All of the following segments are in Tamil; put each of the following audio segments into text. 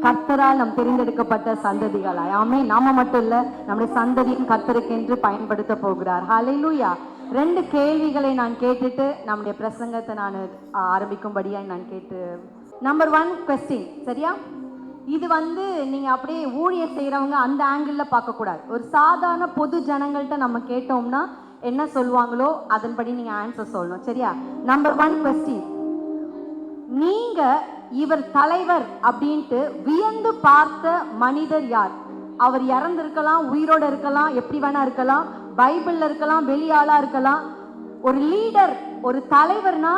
கர்த்தரால் நம் தெரிந்தெடுக்கப்பட்ட சந்ததிகளாய். ஆமென். நாம மட்டும் இல்ல, நம்முடைய சந்ததியும் கர்த்தருக்கென்று பயன்படுத்த போகிறார். ஹல்லேலூயா. 2 கேள்விகளை நான் கேட்டுட்டு நம்முடைய பிரசங்கத்தை நான் ஆரம்பிக்கும்படியாக நான் கேட்டு, நம்பர் 1 கொஸ்டின், சரியா? இது நீங்க அப்படியே ஊழியம் செய்யறவங்க அந்த ஆங்கிள் பார்க்க கூடாது. ஒரு சாதாரண பொது ஜனங்கள்ட்ட நம்ம கேட்டோம்னா என்ன சொல்லுவாங்களோ அதன்படி நீங்க ஆன்சர் சொல்லணும், சரியா? நம்பர் 1 கொஸ்டின், நீங்க இவர் தலைவர் அப்படின்ட்டு வியந்து பார்த்த மனிதர் யார்? அவர் இறந்திருக்கலாம், உயிரோட இருக்கலாம், எப்படி வேணா இருக்கலாம், பைபிள்ல இருக்கலாம், வெளியாளா இருக்கலாம். ஒரு லீடர், ஒரு தலைவர்னா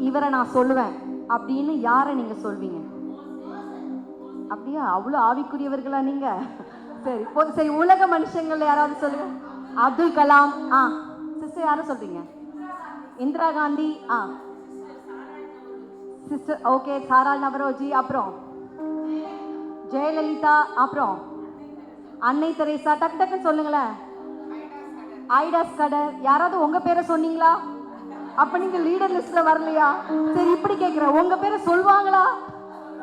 இவரை நான் சொல்லுவேன் அப்படின்னு யாரை நீங்க சொல்வீங்க? அப்படியா? அவ்வளோ ஆவிக்குரியவர்களா நீங்க? சரி சரி, உலக மனுஷங்கள்ல யாராவது சொல்லுங்க. அப்துல் கலாம், சிஸ்டர் யாரும் சொல்றீங்க? இந்திரா காந்தி, சிஸ்டர் ஓகே, சாரால் நவரோஜி, அப்புறம் ஜெயலலிதா, அப்புறம் அன்னை தெரேசா, டக்கு டக்குன்னு சொல்லுங்களேன். ஐடாஸ் கடர், யாராவது உங்க பேரை சொன்னீங்களா? அப்ப நீங்க லீடர் லிஸ்ட்ல வரலையா? சரி, இப்படி கேட்கிறேன், உங்க பேரை சொல்வாங்களா?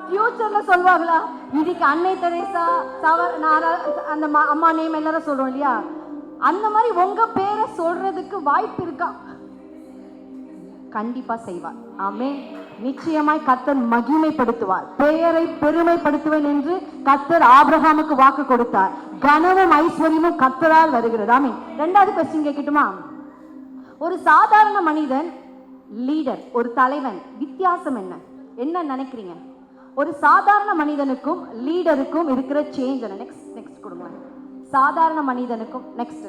ஃபியூச்சர்ல சொல்வாங்களா? இதுக்கு அன்னை தெரேசா, அந்த அம்மா நேம் எல்லாரும் சொல்றோம் இல்லையா? அந்த மாதிரி உங்க பேரை சொல்றதுக்கு வாய்ப்பு இருக்கா? கண்டிப்பா செய்வார். ஆமென். நிச்சயமாய் கர்த்தர் மகிமைப்படுத்துவார். பெயரை பெருமைப்படுத்துவேன் என்று கர்த்தர் ஆபிரகாமுக்கு வாக்கு கொடுத்தார். கனமும் ஐஸ்வர்யமும் கர்த்தரால் வருகிறது. ஆமென். 2வது கொஸ்டின் கேட்கட்டுமா? ஒரு சாதாரண மனிதன், லீடர், ஒரு தலைவன், வித்தியாசம் என்ன? என்ன நினைக்கிறீங்க? ஒரு சாதாரண மனிதனுக்கும் லீடருக்கும் இருக்கிற சேஞ்ச் என்ன? நெக்ஸ்ட் கொடுங்க. சாதாரண மனிதனுக்கும், நெக்ஸ்ட்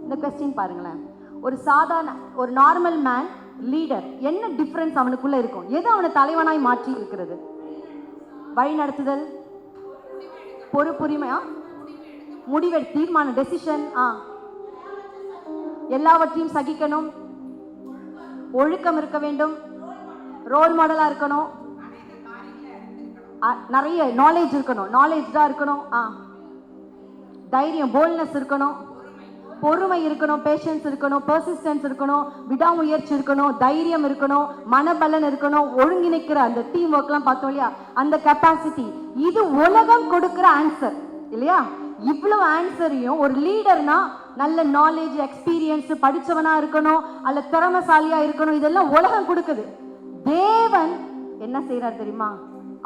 இந்த கொஸ்டின் பாருங்களேன். ஒரு நார்மல் மேன், லீடர், என்ன டிஃபரன்ஸ் அவனுக்குள்ள இருக்கும்? எது அவனை தலைவனாய் மாற்றி இருக்கிறது? வழி நடத்துதல், பொறுப்புரிமை, முடிவெடு, தீர்மானம், டெசிஷன், எல்லாவற்றையும் சகிக்கணும், ஒழுக்கம் இருக்க வேண்டும், ரோல் மாடலா இருக்கணும், நிறைய நாலேஜ் இருக்கணும், நாலேஜா இருக்கணும், தைரியம், போல்ட்னஸ் இருக்கணும், பொறுமை இருக்கணும், பேஷன்ஸ் இருக்கணும், பெர்சிஸ்டன்ஸ் இருக்கணும், விடாமுயற்சி இருக்கணும், தைரியம் இருக்கணும், மனபலன் இருக்கணும், ஒருங்கிணைக்கிற அந்த டீம் ஒர்க்லாம் பார்த்தோம் இல்லையா, அந்த கெப்பாசிட்டி. இது உலகம் கொடுக்கிற ஆன்சர் இல்லையா? இவ்வளவு ஆன்சரையும் ஒரு லீடர்னா நல்ல நாலேஜ், எக்ஸ்பீரியன்ஸ், படிச்சவனா இருக்கணும், அல்ல திறமைசாலியா இருக்கணும், இதெல்லாம் உலகம் கொடுக்குது. தேவன் என்ன செய்யறார் தெரியுமா?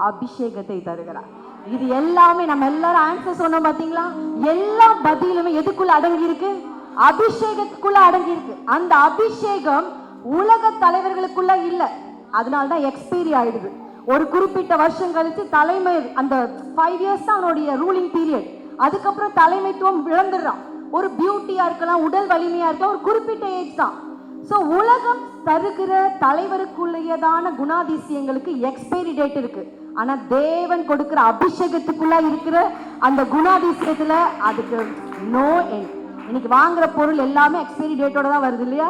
அபிஷேகத்தை தருகிறார். இது எல்லாமே நம்ம எல்லாரும் ஆன்சர் சொன்னோம் பாத்தீங்களா? எல்லா பதிலுமே எதுக்குள்ள அடங்கி இருக்கு? அபிஷேகத்துக்குள்ள அடங்கி இருக்கு. அந்த அபிஷேகம் உலக தலைவர்களுக்குள்ள இல்ல, அதனால்தான் எக்ஸ்பைரி ஆயிடுது. ஒரு குறிப்பிட்ட வருஷம் கழிச்சு தலைமை, அந்த 5 years தான் அவனுடைய ரூலிங் பீரியட். அதுக்கப்புறம் தலைமைத்துவம் இழந்துடுறான். ஒரு பியூட்டியா இருக்கலாம், உடல் வலிமையா இருக்கலாம், ஒரு குறிப்பிட்ட ஏஜ் தான். ஸோ உலகம் தருகிற தலைவருக்குள்ளேயதான குணாதிசயங்களுக்கு எக்ஸ்பைரி டேட் இருக்கு. ஆனா தேவன் கொடுக்கிற அபிஷேகத்துக்குள்ள இருக்கிற அந்த குணாதிசயத்துல அதுக்கு நோ எண்ட். இன்னைக்கு வாங்குற பொருள் எல்லாமே எக்ஸ்பைரி டேட்டோட தான் வருது இல்லையா?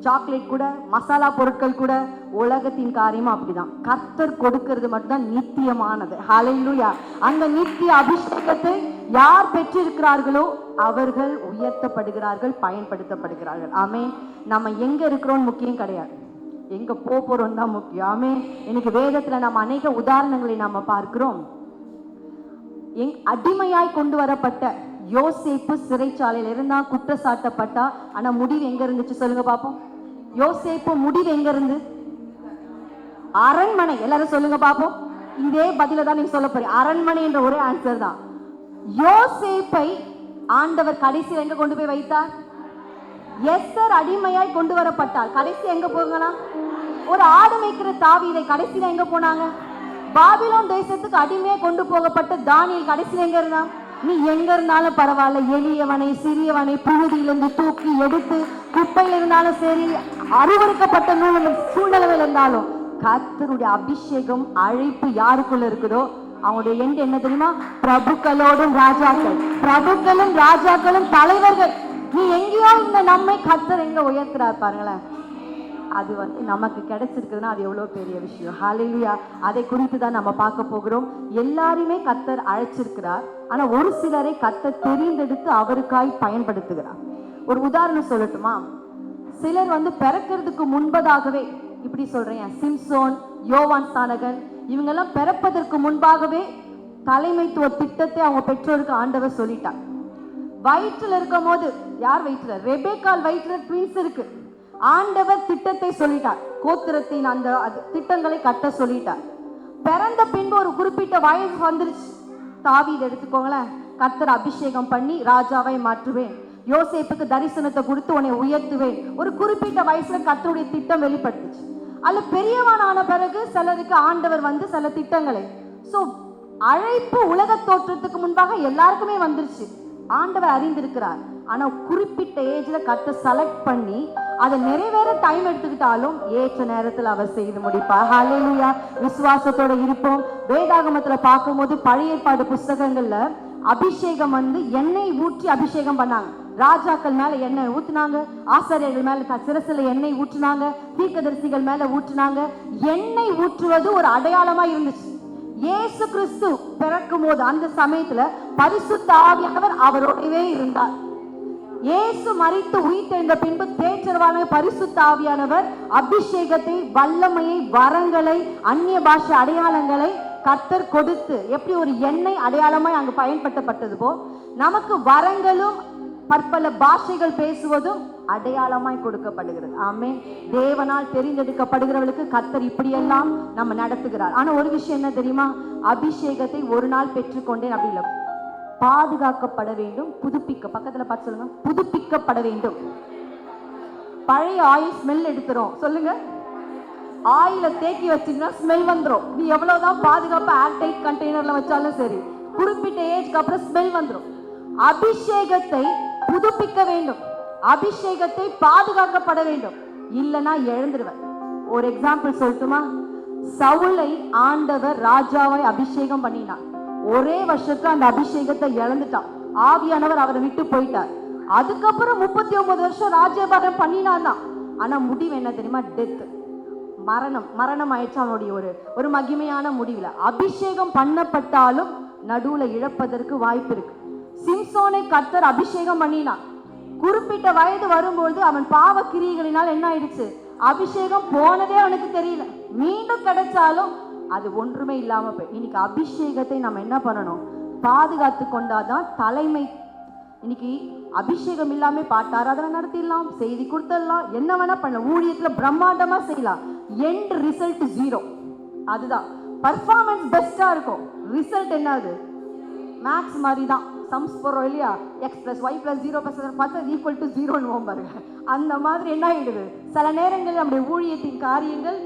சாக்லேட் கூட, மசாலா பொருட்கள் கூட, உலகத்தின் காரியமா அப்படிதான். கர்த்தர் கொடுக்கிறது மட்டும்தான் நித்தியமானது. ஹல்லேலூயா. அந்த நித்திய அபிஷேகத்தை யார் பெற்றிருக்கிறார்களோ அவர்கள் உயர்த்தப்படுகிறார்கள், பயன்படுத்தப்படுகிறார்கள். ஆமென். நம்ம எங்க இருக்கிறோம் முக்கியம் கிடையாது, எங்க போறோம் தான் முக்கியம். ஆமென். இன்னைக்கு வேதத்துல நம்ம அநேக உதாரணங்களை நாம பார்க்கிறோம். அடிமையாய் கொண்டு வரப்பட்ட யோசேப்பு சிறைச்சாலையில இருந்தா, குற்றச்சாட்டப்பட்டா. ஆனா முடிவு எங்க இருந்துச்சு சொல்லுங்க பாப்போம்? யோசேப்பு முடிவு எங்க இருந்து? அரண்மனை. எல்லாரும் சொல்லுங்க பாப்போம். இதே பதில தான் நீங்க சொல்ல போறீங்க. அரண்மனை என்ற ஒரே ஆன்சர் தான். யோசேப்பை ஆண்டவர் கடைசியில் எங்க கொண்டு போய் வைத்தார்? எஸ்தர் அடிமையாய் கொண்டு வரப்பட்டார். கடைசி எங்க போகலாம்? ஒரு ஆடு மேய்க்கிற தாவீதை கடைசியில எங்க போனாங்க? பாபிலோன் தேசத்துக்கு அடிமையா கொண்டு போகப்பட்ட தானியேல் கடைசியில எங்க இருந்தான்? நீ எங்க இருந்தாலும் பரவாயில்ல, எளியவனை சிறியவனை புழுதியிலிருந்து தூக்கி எடுத்து குப்பையில் இருந்தாலும் சரி, அருவருக்கப்பட்ட சூழ்நிலையில் இருந்தாலும் கர்த்தருடைய அபிஷேகம், அழைப்பு யாருக்குள்ள இருக்குதோ அவங்களுடைய எண்ட் என்ன தெரியுமா? பிரபுக்களோடும் ராஜாக்கள், பிரபுக்களும் ராஜாக்களும் தலைவர்கள். நீ எங்கேயோ இந்த நம்மை கர்த்தர் எங்க உயர்த்துறார் பாருங்களேன். அது நமக்கு கிடைச்சிருக்குதுன்னா அது எவ்வளவு பெரிய விஷயம். ஹல்லேலூயா. அதை குறித்து தான் நம்ம பார்க்க போகிறோம். எல்லாருமே கர்த்தர் அழைச்சிருக்கிறார். ஆனா ஒரு சிலரை கர்த்தர் தெரிந்தெடுத்து அவருக்காய் பயன்படுத்துகிறார். ஒரு உதாரணம் சொல்லட்டுமா? சிலர் பிறக்கிறதுக்கு முன்பதாகவே, இப்படி சொல்றேன், சிம்சோன், யோவான் ஸ்நானகன், இவங்கெல்லாம் பிறப்பதற்கு முன்பாகவே தலைமைத்துவ திட்டத்தை அவங்க பெற்றோருக்கு ஆண்டவர் சொல்லிட்டார். வயிற்றுல இருக்கும் போது, யார் வயிற்றுல? ரெபேக்கால் வயிற்றுல ட்வின்ஸ் இருக்கு. ஆண்டவர் திட்டத்தை சொல்லிட்டார், கோத்திரத்தின் அந்த திட்டங்களை கட்ட சொல்லிட்டார். பிறந்த பின்பு ஒரு குறிப்பிட்ட வயசு வந்துருச்சு. தாவீது எடுத்துக்கோங்களேன், கர்த்தர் அபிஷேகம் பண்ணி ராஜாவை மாற்றுவேன், யோசேப்புக்கு தரிசனத்தை கொடுத்து உன்னை உயர்த்துவேன். ஒரு குறிப்பிட்ட வயசுல கர்த்தருடைய திட்டம் வெளிப்படுத்துச்சு. அல்ல பெரியவனான பிறகு சிலருக்கு ஆண்டவர் வந்து சில திட்டங்களை, சோ அழைப்பு உலக தோற்றத்துக்கு முன்பாக எல்லாருக்குமே வந்துருச்சு, ஆண்டவர் அறிந்திருக்கிறார். ஆனா குறிப்பிட்ட ஏஜ்ல கர்த்தர் செலக்ட் பண்ணி அதை நிறைவேற டைம் எடுத்துக்கிட்டாலும் ஏற்ற நேரத்தில் அவர் செய்து முடிப்பார். ஹல்லேலூயா. விசுவாசத்தோட இருப்போம். வேதாகமத்துல பார்க்கும்போது பழைய ஏற்பாடு புஸ்தகங்கள்ல அபிஷேகம் வந்து எண்ணெய் ஊற்றி அபிஷேகம் பண்ணாங்க. ராஜாக்கள் மேல எண்ணெய் ஊற்றினாங்க, ஆசாரியர்கள் மேல சிரசுல எண்ணெய் ஊற்றினாங்க, தீர்க்கதரிசிகள் மேல ஊற்றினாங்க. எண்ணெய் ஊற்றுவது ஒரு அடையாளமா இருந்துச்சு. இயேசு கிறிஸ்து பிறக்கும் போது அந்த சமயத்துல பரிசுத்த ஆவியானவர் அவரோடவே இருந்தார். இயேசு மரித்து உயிர்த்தெழுந்த பின்பு தேற்றரவான பரிசுத்த ஆவியானவர் அபிஷேகத்தை, வல்லமையை, வரங்களை, அந்நிய பாஷை அடையாளங்களை கர்த்தர் கொடுத்து, எப்படி ஒரு எண்ணெய் அடையாளமாய் அங்கு பயன்படுத்தப்பட்டது போ நமக்கு வரங்களும் பற்பல பாஷைகள் பேசுவதும் அடையாளமாய் கொடுக்கப்படுகிறது. ஆமென். தேவனால் தெரிந்தெடுக்கப்படுகிறவர்களுக்கு கர்த்தர் இப்படியெல்லாம் நம்ம நடத்துகிறார். ஆனா ஒரு விஷயம் என்ன தெரியுமா? அபிஷேகத்தை ஒரு நாள் பெற்றுக்கொண்டேன் அப்படி இல்லை, பாதுகாக்கப்பட வேண்டும், பக்கத்துல பார்த்து சொல்லுங்க, புதுப்பிக்கப்பட வேண்டும். பழைய ஆயில் ஸ்மெல் எடுத்துரும். சொல்லுங்க, ஆயில தேக்கி வச்சீங்கன்னா ஸ்மெல் வந்துடும். நீ எவ்வளவுதான் பாதுகாப்பு ஏர்டைட் கண்டெய்னர்ல வச்சாலும் சரி, குறிப்பிட்ட ஏஜ்க்கு அப்புறம் ஸ்மெல் வந்துடும். அபிஷேகத்தை புதுப்பிக்க வேண்டும், அபிஷேகத்தை பாதுகாக்கப்பட வேண்டும், இல்லைன்னா இழந்துருவேன். ஒரு எக்ஸாம்பிள் சொல்லட்டுமா? சவுலை ஆண்டவர் ராஜாவை அபிஷேகம் பண்ணினார். ஒரே வருஷத்துல அந்த அபிஷேகத்தை இழந்துட்டான். ஆவியானவர் அவரை விட்டு போயிட்டார். அதுக்கப்புறம் 39 வருஷம் ராஜ்யபாரம் பண்ணினான் தான். ஆனா முடிவு என்ன தெரியுமா? டெத், மரணம் ஆயிடுச்சு அவனுடைய ஒரு மகிமையான முடிவுல. அபிஷேகம் பண்ணப்பட்டாலும் நடுவுல இழப்பதற்கு வாய்ப்பு இருக்கு. சிம்சோனை கர்த்தர் அபிஷேகம் பண்ணினான். குறிப்பிட்ட வயது வரும்போது அவன் பாவ கிரியைகளினால் என்ன ஆயிடுச்சு? அபிஷேகம் போனதே அவனுக்கு தெரியல. மீண்டும் கிடைச்சாலும் அது ஒன்றுமே இல்லாம போய். இன்னைக்கு அபிஷேகத்தை நம்ம என்ன பண்ணணும்? பாதுகாத்து கொண்டாதான் தலைமை. இன்னைக்கு அபிஷேகம் இல்லாம பாட்டாராதனை நடத்திடலாம், செய்தி கொடுத்துடலாம், என்ன வேணா பண்ணலாம், ஊழியத்துல பிரம்மாண்டமா செய்யலாம், எண்ட் ரிசல்ட் 0. அதுதான் பர்ஃபார்மன்ஸ் பெஸ்டா இருக்கும், ரிசல்ட் என்னது? மேக்ஸ் மாதிரி தான். சம்ஸ் போடுறோம் இல்லையா, x + y + 0 + பார்த்தா ஈக்குவல் டு 0 பாருங்க. அந்த மாதிரி என்ன ஆயிடுது? சில நேரங்களில் நம்முடைய ஊழியத்தின் காரியங்கள்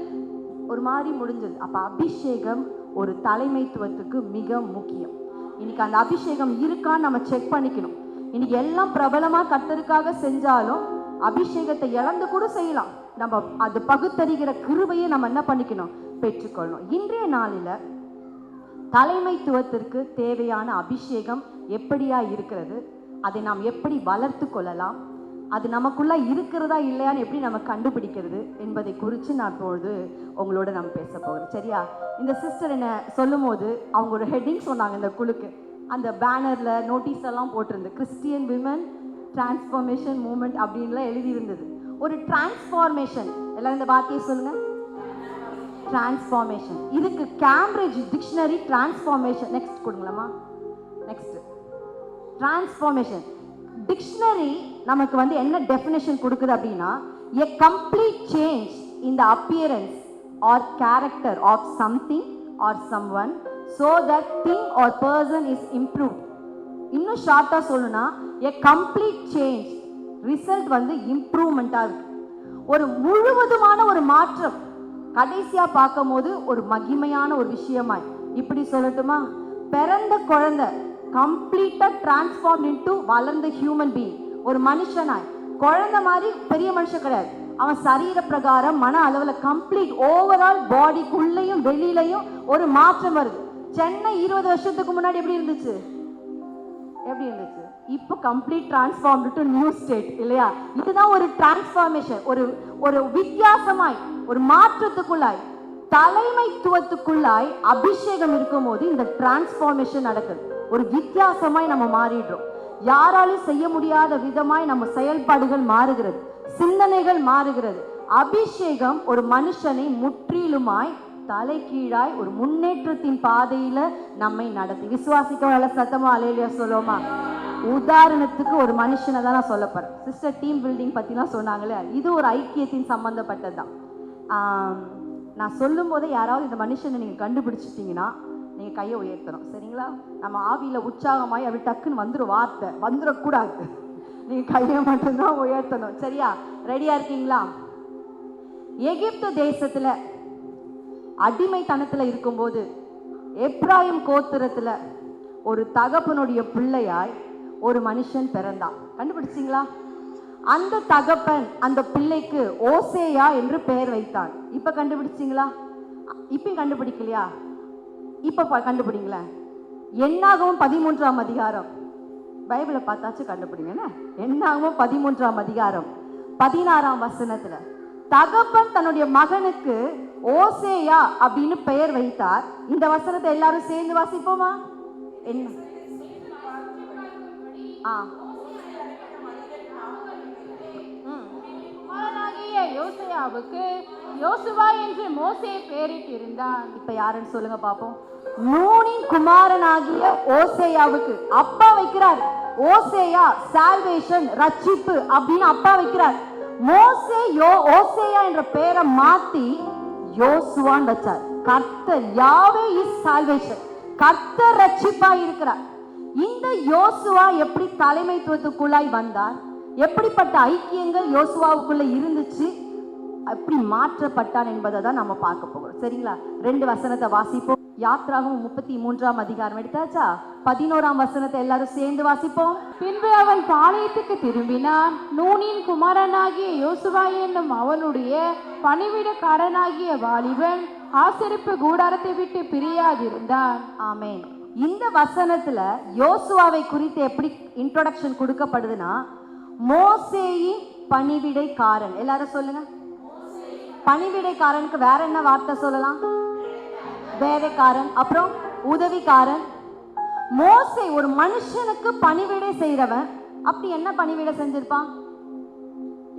ஒரு மாதிரி முடிஞ்சது. அப்ப அபிஷேகம் ஒரு தலைமைத்துவத்துக்கு மிக முக்கியம். இன்னைக்கு அந்த அபிஷேகம் இருக்கான்னு நம்ம செக் பண்ணிக்கணும். இன்னைக்கு எல்லாம் பிரபலமா கர்த்தருக்காக செஞ்சாலும் அபிஷேகத்தை இழந்து கூட செய்யலாம். நம்ம அது பகுத்தறிகிற கிருபையை நம்ம என்ன பண்ணிக்கணும்? பெற்றுக்கொள்ளணும். இன்றைய நாளில தலைமைத்துவத்திற்கு தேவையான அபிஷேகம் எப்படியா இருக்கிறது, அதை நாம் எப்படி வளர்த்து கொள்ளலாம், அது நமக்குள்ள இருக்கிறதா இல்லையான்னு எப்படி நம்ம கண்டுபிடிக்கிறது என்பதை குறித்து நான் இப்பொழுது உங்களோட நம்ம பேச போகிறேன். சரியா? இந்த சிஸ்டர் என்ன சொல்லும் போது அவங்க ஒரு ஹெட்டிங் சொன்னாங்க. இந்த குழுக்கு அந்த பேனர்ல நோட்டீஸ் எல்லாம் போட்டிருந்து, கிறிஸ்டியன் விமன் டிரான்ஸ்ஃபார்மேஷன் மூமெண்ட் அப்படின்லாம் எழுதி இருந்தது. ஒரு டிரான்ஸ்ஃபார்மேஷன், எல்லாம் இந்த வார்த்தையை சொல்லுங்க, டிரான்ஸ்ஃபார்மேஷன். இதுக்கு கேம்பிரிட்ஜ் டிக்ஷனரி டிரான்ஸ்ஃபார்மேஷன், நெக்ஸ்ட் கொடுங்களாமா, நெக்ஸ்ட் டிரான்ஸ்ஃபார்மேஷன் டிக்ஷனரி நமக்கு வந்து என்ன டெஃபினேஷன் கொடுக்குது அப்படின்னா, a complete change in the appearance or character of something or someone so that thing or person is improved. இன்னும் ஷார்ட்டா சொல்லணும்னா a complete change, ரிசல்ட் வந்து இம்ப்ரூவ்மெண்டா இருக்கு. ஒரு முழுவதுமான ஒரு மாற்றம் கடைசியா பார்க்கும் போது ஒரு மகிமையான ஒரு விஷயமாய். இப்படி சொல்லட்டுமா? பிறந்த குழந்தை கம்ப்ளீட்டா டிரான்ஸ்ஃபார்ம் இன்டு வளர்ந்த ஹியூமன் பீயிங், ஒரு மனுஷனாய். குழந்தை மாதிரி பெரிய மனுஷன் கிடையாது, அவன் சரீர பிரகாரம் மன அளவுல கம்ப்ளீட் ஓவரால் பாடிக்குள்ளேயும் வெளியிலையும் ஒரு மாற்றம் வருது. சென்னை 20 வருஷத்துக்கு முன்னாடி எப்படி இருந்துச்சு? எப்படி இருந்துச்சு? இப்போ complete transform to new state இல்லையா? இதுதான் ஒரு டிரான்ஸ்ஃபார்மேஷன், ஒரு வித்தியாசமாய், ஒரு மாற்றத்துக்குள்ளாய், தலைமைத்துவத்துக்குள்ளாய் அபிஷேகம் இருக்கும் போது இந்த டிரான்ஸ்ஃபார்மேஷன் நடக்குது. ஒரு வித்தியாசமாய் நம்ம மாறிடுறோம். யாராலும் செய்ய முடியாத விதமாய் நம்ம செயல்பாடுகள் மாறுகிறது, சிந்தனைகள் மாறுகிறது. அபிஷேகம் ஒரு மனுஷனை முற்றிலுமாய் தலைகீழாய் ஒரு முன்னேற்றத்தின் பாதையில நம்மை நடத்தி. விசுவாசிக்க நல்ல சத்தமா அல்லேலூயா சொல்லுவோமா? உதாரணத்துக்கு ஒரு மனுஷனை தான் நான் சொல்ல போறேன். சிஸ்டர் டீம் பில்டிங் பத்திலாம் சொன்னாங்களே, இது ஒரு ஐக்கியத்தின் சம்பந்தப்பட்டது தான். நான் சொல்லும் போதே யாராவது இந்த மனுஷனை நீங்க கண்டுபிடிச்சிட்டீங்கன்னா நீங்க கையை உயர்த்தணும், சரிங்களா? நம்ம ஆவியில உற்சாகமாய் அப்படி டக்குன்னு வந்துடும், வார்த்தை வந்துடக்கூடாது. நீங்க கையை மட்டும்தான் உயர்த்தணும், சரியா? ரெடியா இருக்கீங்களா? எகிப்து தேசத்துல அடிமைத்தனத்துல இருக்கும்போது எப்ராயிம் கோத்திரத்துல ஒரு தகப்பனுடைய பிள்ளையாய் ஒரு மனுஷன் பிறந்தான். கண்டுபிடிச்சிங்களா? அந்த தகப்பன் அந்த பிள்ளைக்கு ஓசேயா என்று பெயர் வைத்தான். இப்ப கண்டுபிடிச்சிங்களா? இப்பயும் கண்டுபிடிக்கலையா? இப்ப கண்டுபிடிங்களேன். என்னாகவும் 13ஆம் அதிகாரம், பைபிளை பார்த்தாச்சும் கண்டுபிடிங்க. என்னாகவும் 13ஆம் அதிகாரம் 16ஆம் வசனத்துல தகப்பன் தன்னுடைய மகனுக்கு ஓசேயா அப்படின்னு பெயர் வைத்தார். இந்த வசனத்தை எல்லாரும் சேர்ந்து வாசிப்போமா? என்ன? யோசேயாவுக்கு யோசுவா என்று மோசே பெயரிட்டிருந்தான். இப்ப யாருன்னு சொல்லுங்க பாப்போம். நூனின் குமாரனாகிய ஓசேயாவுக்கு அப்பா வைக்கிறார். ஓசேயா சால்வேஷன், ரட்சிப்பு அப்படின்னு அப்பா வைக்கிறார். மோசே ஓசேயா என்ற பெயரை மாத்தி யோசுவான்னு வச்சார். கர்த்தர் யாவே இஸ் சால்வேஷன், கர்த்தர் ரட்சிப்பா இருக்கிறார். இந்த யோசுவா எப்படி தலைமைத்துவத்துக்குள்ளாய் வந்தார்? எப்படிப்பட்ட ஐக்கியங்கள் யோசுவாவுக்குள்ள இருந்துச்சு? எப்படி மாற்றப்பட்டான் என்பதை தான் நம்ம பார்க்க போகிறோம், சரிங்களா? 2 வசனத்தை வாசிப்போம். யாத்ராகமம் 33ஆம் அதிகாரம் எடுத்தாச்சா? 11ஆம் வசனத்தை எல்லாரும் சேர்ந்து வாசிப்போம். பின்பு அவன் பாளையத்துக்கு திரும்பினான். நூனின் குமாரனாகிய யோசுவா என்னும் அவனுடைய பணிவிடக்காரனாகிய வாலிபன் ஆசரிப்பு கூடாரத்தை விட்டு பிரியாதிருந்தான். ஆமென். இந்த வசனத்துல யோசுவாவை குறித்து எப்படி இன்ட்ரோடக்ஷன் கொடுக்கப்படுதுன்னா, மோசேயின் பணிவிடைக்காரன். எல்லாரும் சொல்லுங்க. பணிவிடைக்காரனுக்கு வேற என்ன வார்த்தை சொல்லலாம்? வேலைக்காரன், அப்புறம் உதவிக்காரன். மோசே ஒரு மனுஷனுக்கு பணிவிடை செய்யறவன். அப்படி என்ன பணிவிடை செஞ்சிருப்பான்?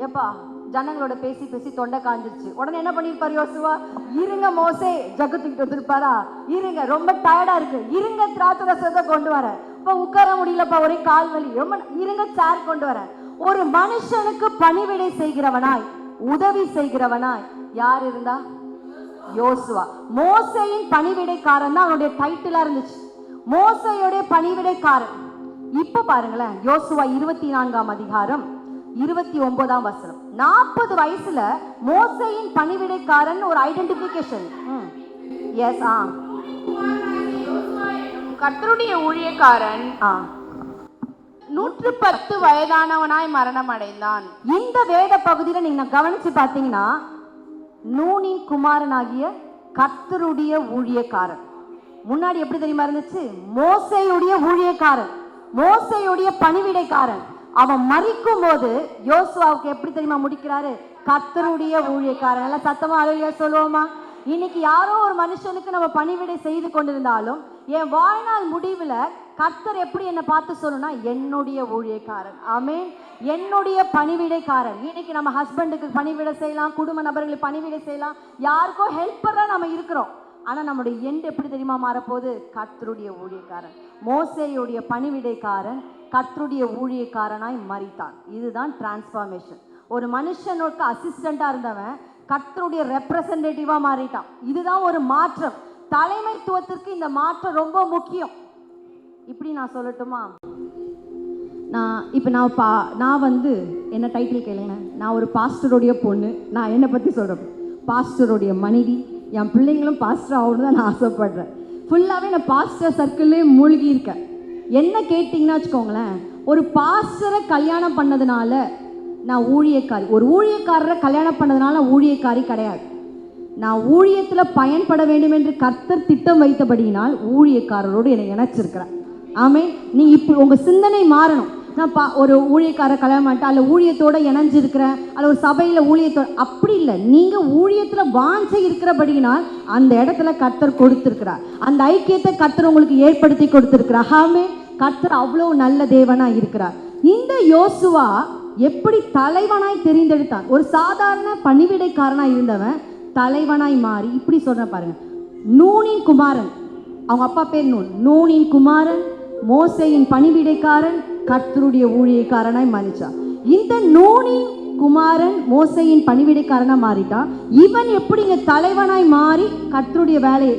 எப்பா ஜனங்களோட பேசி பேசி தொண்டை காஞ்சிருச்சு. உடனே என்ன பண்ணிருப்பாரு யோசுவா? இருங்க மோசே, ஜகத்துக்கிட்டு வந்திருப்பாரா? இருங்க, ரொம்ப டயர்டா இருக்கு, இருங்க திராட்சரசத்தை கொண்டு வர. இப்ப உட்கார முடியலப்பா, ஒரே கால் வலி, ரொம்ப இருங்க சேர் கொண்டு வர. ஒரு மனுஷனுக்கு பணிவிடை செய்கிறவனாய், உதவி செய்கிறவனாய் யார் இருந்தா? யோசுவா. மோசேயின் பணிவிடைக்காரன் தான் அவனுடைய டைட்டிலா இருந்துச்சு, மோசேயோட பணிவிடைக்காரன். இப்ப பாருங்களேன், யோசுவா 24ஆம் அதிகாரம் 29ஆம் வசனம். 40 வயசுல மோசேயின் பணிவிடைக்காரன் ஒரு ஐடென்டிபிகேஷன். எஸ், கர்த்தருடைய ஊழியக்காரன் 110 வயதானவனாய் மரணம் அடைந்தான். இந்த வேத பகுதியில நீங்க கவனிச்சு பாத்தீங்கன்னா, நூனின் குமாரனாகிய கர்த்தருடைய ஊழியக்காரன் முன்னாடி எப்படி தெரியுமா இருந்துச்சு? மோசேயுடைய ஊழியக்காரன், மோசேயுடைய பணிவிடைக்காரன். அவன் மரிக்கும் போது யோசுவாவுக்கு எப்படி தெரியுமா முடிக்கிறாரு? கர்த்தருடைய ஊழியக்காரன். எல்லாம் சத்தமா அல்லேலூயா சொல்லுவோமா? இன்னைக்கு யாரோ ஒரு மனுஷனுக்கு நம்ம பணிவிடை செய்து கொண்டிருந்தாலும், என் வாழ்நாள் முடிவுல கர்த்தர் எப்படி என்னை பார்த்து சொல்லணும்னா, என்னுடைய ஊழியக்காரன். ஆமென். என்னுடைய பணிவிடைக்காரன். இன்னைக்கு நம்ம ஹஸ்பண்டுக்கு பணிவிடை செய்யலாம், குடும்ப நபர்களுக்கு பணிவிடை செய்யலாம், யாருக்கோ ஹெல்ப்பரா நம்ம இருக்கிறோம். ஆனா நம்முடைய எண்ட் எப்படி தெரியுமா மாறப்போகுது? கர்த்தருடைய ஊழியக்காரன். மோசேயுடைய பணிவிடைக்காரன் கர்த்தருடைய ஊழியக்காரனாய் மரித்தான். இதுதான் டிரான்ஸ்ஃபார்மேஷன். ஒரு மனுஷனுக்கு அசிஸ்டண்டா இருந்தவன் கர்த்தருடைய ரெப்ரசன்டேட்டிவா மாறிட்டான். இதுதான் ஒரு மாற்றம். தலைமைத்துவத்திற்கு இந்த மாற்றம் ரொம்ப முக்கியம். இப்படி நான் சொல்லட்டுமா? நான் வந்து என்ன டைட்டில் கேளுங்க. நான் ஒரு பாஸ்டருடைய பொண்ணு. நான் என்னை பற்றி சொல்கிறேன், பாஸ்டருடைய மனைவி. என் பிள்ளைங்களும் பாஸ்டர் ஆகணும்னு தான் நான் ஆசைப்படுறேன். ஃபுல்லாகவே நான் பாஸ்டர் சர்க்கிள்லேயே மூழ்கி இருக்கேன். என்ன கேட்டிங்கன்னா வச்சுக்கோங்களேன், ஒரு பாஸ்டரை கல்யாணம் பண்ணதுனால நான் ஊழியக்காரி, ஒரு ஊழியக்காரரை கல்யாணம் பண்ணதுனால ஊழியக்காரி கிடையாது. நான் ஊழியத்தில் பயன்பட வேண்டும் என்று கர்த்தர் திட்டம் வைத்தபடியினால் ஊழியக்காரரோடு என்னை இணைச்சிருக்கிறேன். ஆமென். நீ இப்போ உங்கள் சிந்தனை மாறணும். நான் ஒரு ஊழியக்காரரை கல்யாணம் பண்ணிட்டேன், அல்ல ஊழியத்தோடு இணைஞ்சிருக்கிறேன், அல்ல ஒரு சபையில் ஊழியத்தோடு, அப்படி இல்லை. நீங்கள் ஊழியத்தில் வாஞ்சை இருக்கிறபடியினால் அந்த இடத்துல கர்த்தர் கொடுத்துருக்கிறார். அந்த ஐக்கியத்தை கர்த்தர் உங்களுக்கு ஏற்படுத்தி கொடுத்துருக்கிறார். ஆமென். கர்த்தர் அவ்வளோ நல்ல தேவனாக இருக்கிறார். இந்த யோசுவா எப்படி தலைவனாய் தெரிந்தெடுத்தான்? ஒரு சாதாரண பணிவிடைக்காரனாக இருந்தவன் தலைவனாய் மாறி இப்படி சொல்ற பாருங்க, நூனின் குமாரன், அவங்க அப்பா பேர் நூன், நூனின் குமாரன், மோசேயின் பணிவிடைக்காரன், கர்த்தருடைய ஊழியக்காரனாய் மாறிச்சான். இந்த நூனின் குமாரன் மோசேயின் பணிவிடைக்காரனா மாறிட்டான். இவன் எப்படிங்க தலைவனாய் மாறி கர்த்தருடைய வேலையை,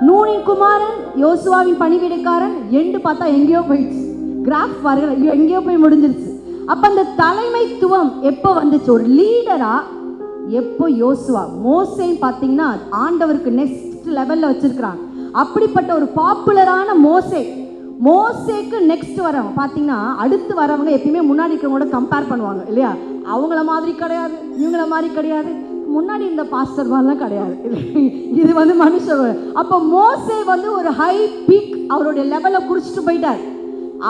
நூனின் குமாரன் யோசுவாவின் பணிவிடைக்காரன், எண்டு பார்த்தா எங்கேயோ போயிடுச்சு, கிராஃப் பாருங்க எங்கேயோ போய் முடிஞ்சிருச்சு. அப்ப அந்த தலைமைத்துவம் எப்போ வந்துச்சு? ஒரு லீடரா எப்போ யோசுவா, மோசேன்னு பார்த்தீங்கன்னா ஆண்டவருக்கு நெக்ஸ்ட் லெவல்ல வச்சிருக்கிறாங்க. அப்படிப்பட்ட ஒரு பாப்புலரான மோசேக்கு நெக்ஸ்ட் வரவங்க பார்த்தீங்கன்னா, அடுத்து வரவங்க எப்பயுமே முன்னாடி இருக்கிறவங்களோட கம்பேர் பண்ணுவாங்க இல்லையா? அவங்கள மாதிரி கிடையாது, இவங்கள மாதிரி கிடையாது, முன்னாடி இந்த பாஸ்டர் மாதிரிலாம் கிடையாது, இது வந்து மனுஷன். அப்போ மோசே வந்து ஒரு ஹை பீக் அவருடைய லெவலை குறிச்சிட்டு போயிட்டார்.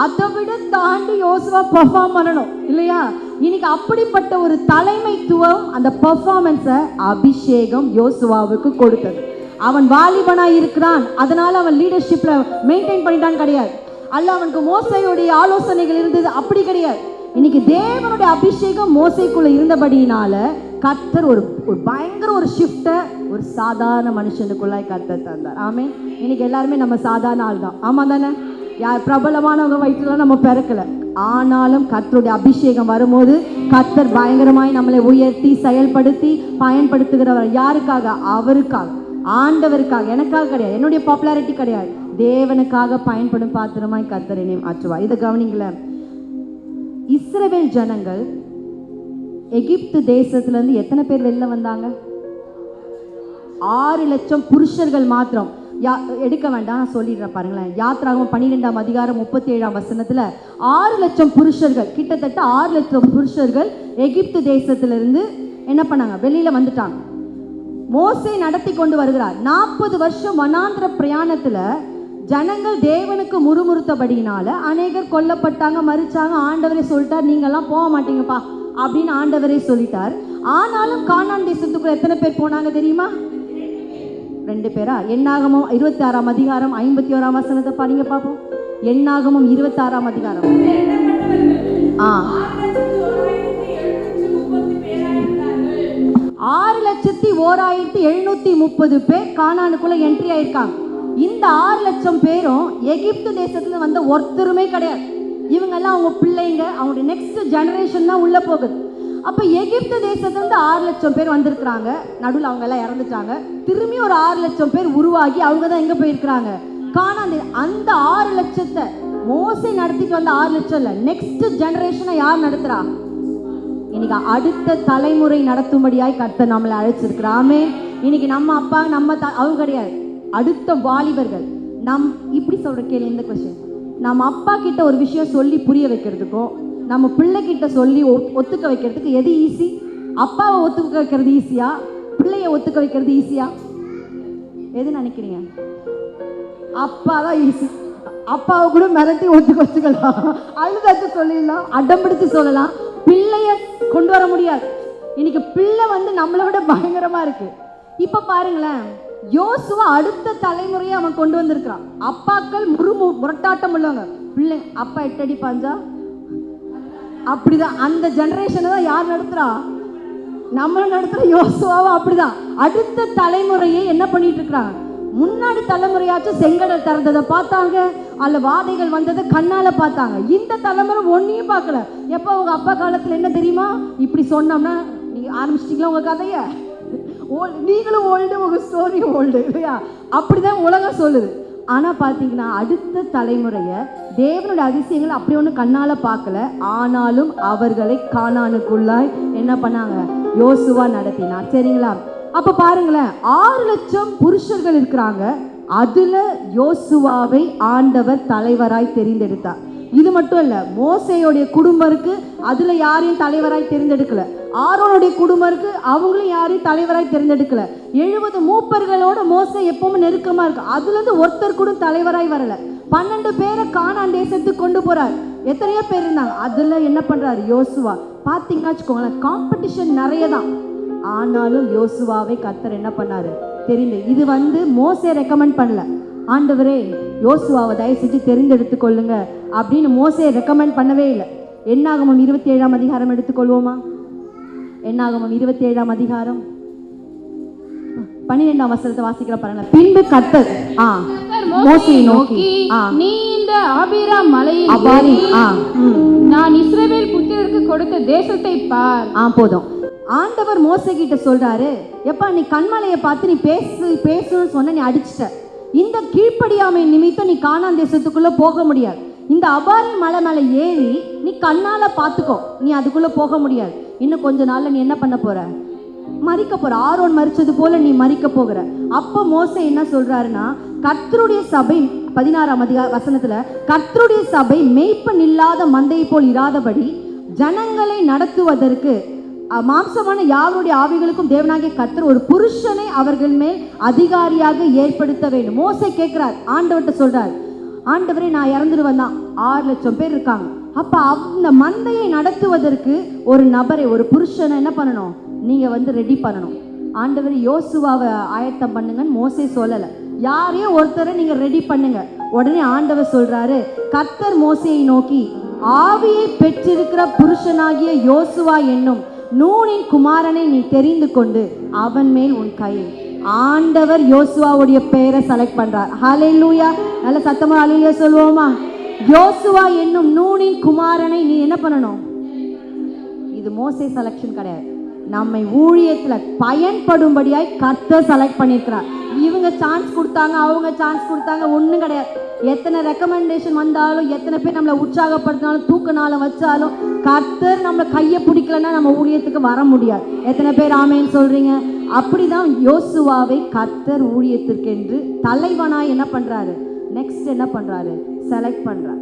அதை விட தாண்டி யோசுவா பெர்ஃபார்ம் பண்ணணும் இல்லையா? இன்னைக்கு அப்படிப்பட்ட ஒரு தலைமைத்துவம், அந்த பெர்ஃபார்மன்ஸை அபிஷேகம் யோசுவாவுக்கு கொடுத்தது. அவன் வாலிபனாய் இருக்கிறான், அதனால அவன் லீடர்ஷிப்ல மெயின்டைன் பண்ணிட்டான் கிடையாது. அல்ல அவனுக்கு மோசையுடைய ஆலோசனைகள் இருந்தது, அப்படி கிடையாது. இன்னைக்கு தேவனுடைய அபிஷேகம் மோசைக்குள்ள இருந்தபடியினால கர்த்தர் ஒரு பயங்கர ஒரு ஷிஃப்ட்டை ஒரு சாதாரண மனுஷனுக்குள்ளாய் கர்த்தர் தந்தார். ஆமே. இன்னைக்கு எல்லாருமே நம்ம சாதாரண ஆள் தான், ஆமா தானே? யார் பிரபலமானவங்க வயிற்றுலாம் நம்ம பிறக்கல, ஆனாலும் கர்த்தருடைய அபிஷேகம் வரும்போது கர்த்தர் பயங்கரமாய் நம்மளை உயர்த்தி செயல்படுத்தி பயன்படுத்துகிறவர். யாருக்காக? அவருக்காக, ஆண்டவருக்காக, எனக்காக கிடையாது, என்னுடைய பாப்புலாரிட்டி கிடையாது, தேவனுக்காக பயன்படும் பாத்திரமாய் கர்த்தர் என்னை மாற்றுவார். இதை கவனிங்களேன். இஸ்ரவேல் ஜனங்கள் எகிப்து தேசத்துல இருந்து எத்தனை பேர் வெளில வந்தாங்க? 6 லட்சம் புருஷர்கள் மாத்திரம். எடுக்க வேண்டாம், நான் சொல்லிடுறேன் பாருங்களேன். யாத்ராகமம் 12ஆம் அதிகாரம் 37ஆம் வசனத்துல 6 லட்சம் புருஷர்கள், கிட்டத்தட்ட 6 லட்சம் புருஷர்கள் எகிப்து தேசத்திலிருந்து என்ன பண்ணாங்க? வெளியில வந்துட்டாங்க. மோசே நடத்தி கொண்டு வருகிறார். 40 வருஷம் வனாந்திர பிரயாணத்துல ஜனங்கள் தேவனுக்கு முறுமுறுத்தபடினால அநேகர் கொல்லப்பட்டாங்க, மரிச்சாங்க. ஆண்டவரே சொல்லிட்டார், நீங்கெல்லாம் போக மாட்டீங்கப்பா அப்படின்னு ஆண்டவரே சொல்லிட்டார். ஆனாலும் கானான் தேசத்துக்குள்ள எத்தனை பேர் போனாங்க தெரியுமா? 2 பேரா? எண்ணாகமம் 26ஆம் அதிகாரம் 51ஆம் வசனத்தை படிங்க பார்ப்போம். எண்ணாகமம் 26ஆம் அதிகாரம். 6,01,730 பேர் கானானுக்குள்ள என்ட்ரி ஆயிருக்காங்க. இந்த 6 லட்சம் பேரும் எகிப்து தேசத்துல வந்த ஒருத்தருமே கிடையாது. இவங்கெல்லாம் அவங்க பிள்ளைங்க, அவங்களுடைய நெக்ஸ்ட் ஜெனரேஷன் தான் உள்ள போகுது. அப்ப எகிப்து தேசத்துலேருந்து 6 லட்சம் பேர் வந்திருக்கிறாங்க. நடுவில் அவங்க எல்லாம் இறந்துட்டாங்க. திரும்பி ஒரு 6 லட்சம் பேர் உருவாகி அவங்க தான் எங்க போயிருக்கிறாங்க? கானான். அந்த 6 லட்சத்தை மோசே நடத்திட்டு வந்த 6 லட்சம் இல்ல, நெக்ஸ்ட் ஜெனரேஷனை யார் நடத்துறா? இன்னைக்கு அடுத்த தலைமுறை நடத்தும்படியாய் கர்த்தர் நம்மளை அழைச்சிருக்கிறாமே. இன்னைக்கு நம்ம அப்பா நம்ம அவங்க கிடையாது, அடுத்த வாலிபர்கள். இப்படி சொல்ற கேள்வி இந்த கொஸ்டின், நம்ம அப்பா கிட்ட ஒரு விஷயம் சொல்லி புரிய வைக்கிறதுக்கும் நம்ம பிள்ளைகிட்ட சொல்லி ஒத்துக்க வைக்கிறதுக்கு எது ஈஸி? அப்பாவை ஒத்துக்க வைக்கிறது ஈஸியா, பிள்ளைய ஒத்துக்க வைக்கிறது ஈஸியா? எது நினைக்கிறீங்க? அப்பா தான் ஈஸி. அப்பாவை கூட மிரட்டி ஒத்துக்க வச்சுக்கலாம், அழுதாச்சு சொல்லிடலாம், அடம் பிடிச்சு சொல்லலாம். பிள்ளைய கொண்டு வர முடியாது. இன்னைக்கு பிள்ளை வந்து நம்மளை விட பயங்கரமா இருக்கு. இப்ப பாருங்களேன், யோசுவா அடுத்த தலைமுறையை அவன் கொண்டு வந்திருக்கிறான். அப்பாக்கள் முரட்டாட்டம் உள்ளவங்க, பிள்ளை அப்பா 8 அடி பாஞ்சா அப்படிதான். அந்த ஜெனரேஷனை தான் யார் நடத்துறா? நம்மள நடத்துற யோசுவாவை. அப்படிதான் அடுத்த தலைமுறையை என்ன பண்ணிட்டு இருக்கிறாங்க? முன்னாடி தலைமுறையாச்சும் செங்கடல் திறந்ததை பார்த்தாங்க, அல்ல வாதைகள் வந்ததை கண்ணால பார்த்தாங்க. இந்த தலைமுறை ஒன்னையும் பார்க்கல. எப்போ உங்க அப்பா காலத்துல என்ன தெரியுமா? இப்படி சொன்னோம்னா நீங்க ஆரம்பிச்சிட்டீங்களா உங்க கதைய? நீங்களும் ஓல்டு, உங்க ஸ்டோரி ஓல்டு இல்லையா? அப்படிதான் உலகம் சொல்லுது. ஆனா பாத்தீங்கன்னா அடுத்த தலைமுறைய தேவனுடைய அதிசயங்களை அப்படி ஒண்ணு கண்ணால பார்க்கல. ஆனாலும் அவர்களை கானானுக்குள்ளாய் என்ன பண்ணாங்க? யோசுவா நடத்தினார். சரிங்களா? அப்ப பாருங்களேன், 6 லட்சம் புருஷர்கள் இருக்கிறாங்க. அதுல யோசுவாவை ஆண்டவர் தலைவராய் தெரிந்தெடுத்தார். இது மட்டும் இல்ல, மோசேயோடைய குடும்பம் இருக்கு, அதுல யாரையும் தலைவராய் தேர்ந்தெடுக்கல. ஆரோனுடைய குடும்பம் இருக்கு, அவங்களும் யாரையும் தலைவராய் தேர்ந்தெடுக்கல. 70 மூப்பர்களோட மோசே எப்பவுமே நெருக்கமா இருக்கு, அதுல இருந்து ஒருத்தர் கூட தலைவராய் வரல. 12 பேரை கானான் தேசத்துக்கு கொண்டு போறார். எத்தனையோ பேர் இருந்தாங்க, அதுல என்ன பண்றாரு? யோசுவா. பாத்தீங்கன்னா வச்சுக்கோங்களேன், காம்படிஷன் நிறைய தான். ஆனாலும் யோசுவாவை கர்த்தர் என்ன பண்ணாரு? தெரிந்து. இது வந்து மோசே ரெக்கமெண்ட் பண்ணல. ஆண்டவரே யோசுவாவை தயவு செஞ்சு தெரிந்தெடுத்து கொள்ளுங்க அப்படின்னு மோசே ரெக்கமெண்ட் பண்ணவே இல்லை. எண்ணாகமம் 27ஆம் அதிகாரம் எடுத்துக்கொள்வோமா? எண்ணாகமம் 27ஆம் அதிகாரம் 12ஆம் வசனத்தை வாசிக்கிற பாருங்க. பின்பு கர்த்தர் கர்த்தர் மோசேயை நோக்கி நீ இந்த ஆபிராம் மலையில் அபாரி ஏறி, நான் இஸ்ரவேல் புத்திரருக்கு கொடுத்த தேசத்தை பார். போதும். ஆண்டவர் மோசே கிட்ட சொல்றாரு, எப்பா நீ கண்மலையை பார்த்து நீ பேசுன்னு சொன்ன, நீ அடிச்சிட்ட. இந்த கீழ்ப்படியாமை நிமித்தம் நீ கானான் தேசத்துக்குள்ள போக முடியாது. இந்த அபாரி மலை மேலே ஏறி நீ கண்ணால பார்த்துக்கோ, நீ அதுக்குள்ள போக முடியாது. இன்னும் கொஞ்ச நாள்ல நீ என்ன பண்ண போற? மறிக்க போற. ஆரோன் மரிச்சது போல நீ மறிக்க போகிற. அப்ப மோசே என்ன சொல்றாருன்னா, கர்த்தருடைய சபை 16ஆம் வசனத்துல, கர்த்தருடைய சபை மேய்ப்பன் இல்லாத மந்தையை போல் இராதபடி ஜனங்களை நடத்துவதற்கு மாம்சமான யாருடைய ஆவிகளுக்கும் தேவனாகிய கர்த்தர் ஒரு புருஷனை அவர்கள் மேல் அதிகாரியாக ஏற்படுத்த வேண்டும். மோசே கேட்கிறார், ஆண்டவர்கிட்ட சொல்றார், ஆண்டவரே நான் இறந்துடுவேன் தான், 6 லட்சம் பேர் இருக்காங்க. அப்ப அந்த மந்தையை நடத்துவதற்கு ஒரு நபரை, ஒரு புருஷனை என்ன பண்ணணும்? நீங்க ரெடி பண்ணணும். ஆண்டவர் யோசுவாவை ஆயத்தம் பண்ணுங்கன்னு மோசே சொல்லலை, யாரையோ ஒருத்தரை நீங்க ரெடி பண்ணுங்க. உடனே ஆண்டவர் சொல்றாரு, கர்த்தர் மோசேயை நோக்கி ஆவியை பெற்றிருக்கிற புருஷனாகிய யோசுவா என்னும் நூனின் குமாரனை நீ தெரிந்து கொண்டு அவன் மேல் உன் கையை. ஆண்டவர் யோசுவாவுடைய பெயரை செலக்ட் பண்றார். ஹல்லேலூயா. நல்ல சத்தமா ஹல்லேலூயா சொல்லுவோமா? யோசுவா என்னும் நூனின் குமாரனை நீ என்ன பண்ணணும்? இது மோசே செலக்ஷன் கிடையாது, நம்மை ஊழியத்துல பயன்படும்படியாய் கர்த்தர் செலக்ட் பண்ணியிருக்கிறார். இவங்க சான்ஸ் கொடுத்தாங்க, அவங்க சான்ஸ் கொடுத்தாங்க, ஒன்றும் கிடையாது. எத்தனை ரெக்கமெண்டேஷன் வந்தாலும், எத்தனை பேர் நம்மளை உற்சாகப்படுத்தினாலும், தூக்கனால வச்சாலும், கர்த்தர் நம்மளை கையை பிடிக்கலன்னா நம்ம ஊழியத்துக்கு வர முடியாது. எத்தனை பேர் ஆமேன்னு சொல்றீங்க? அப்படிதான் யோசுவாவை கர்த்தர் ஊழியத்திற்கு என்று தலைவனாய் என்ன பண்றாரு? நெக்ஸ்ட் என்ன பண்றாரு? செலக்ட் பண்றார்.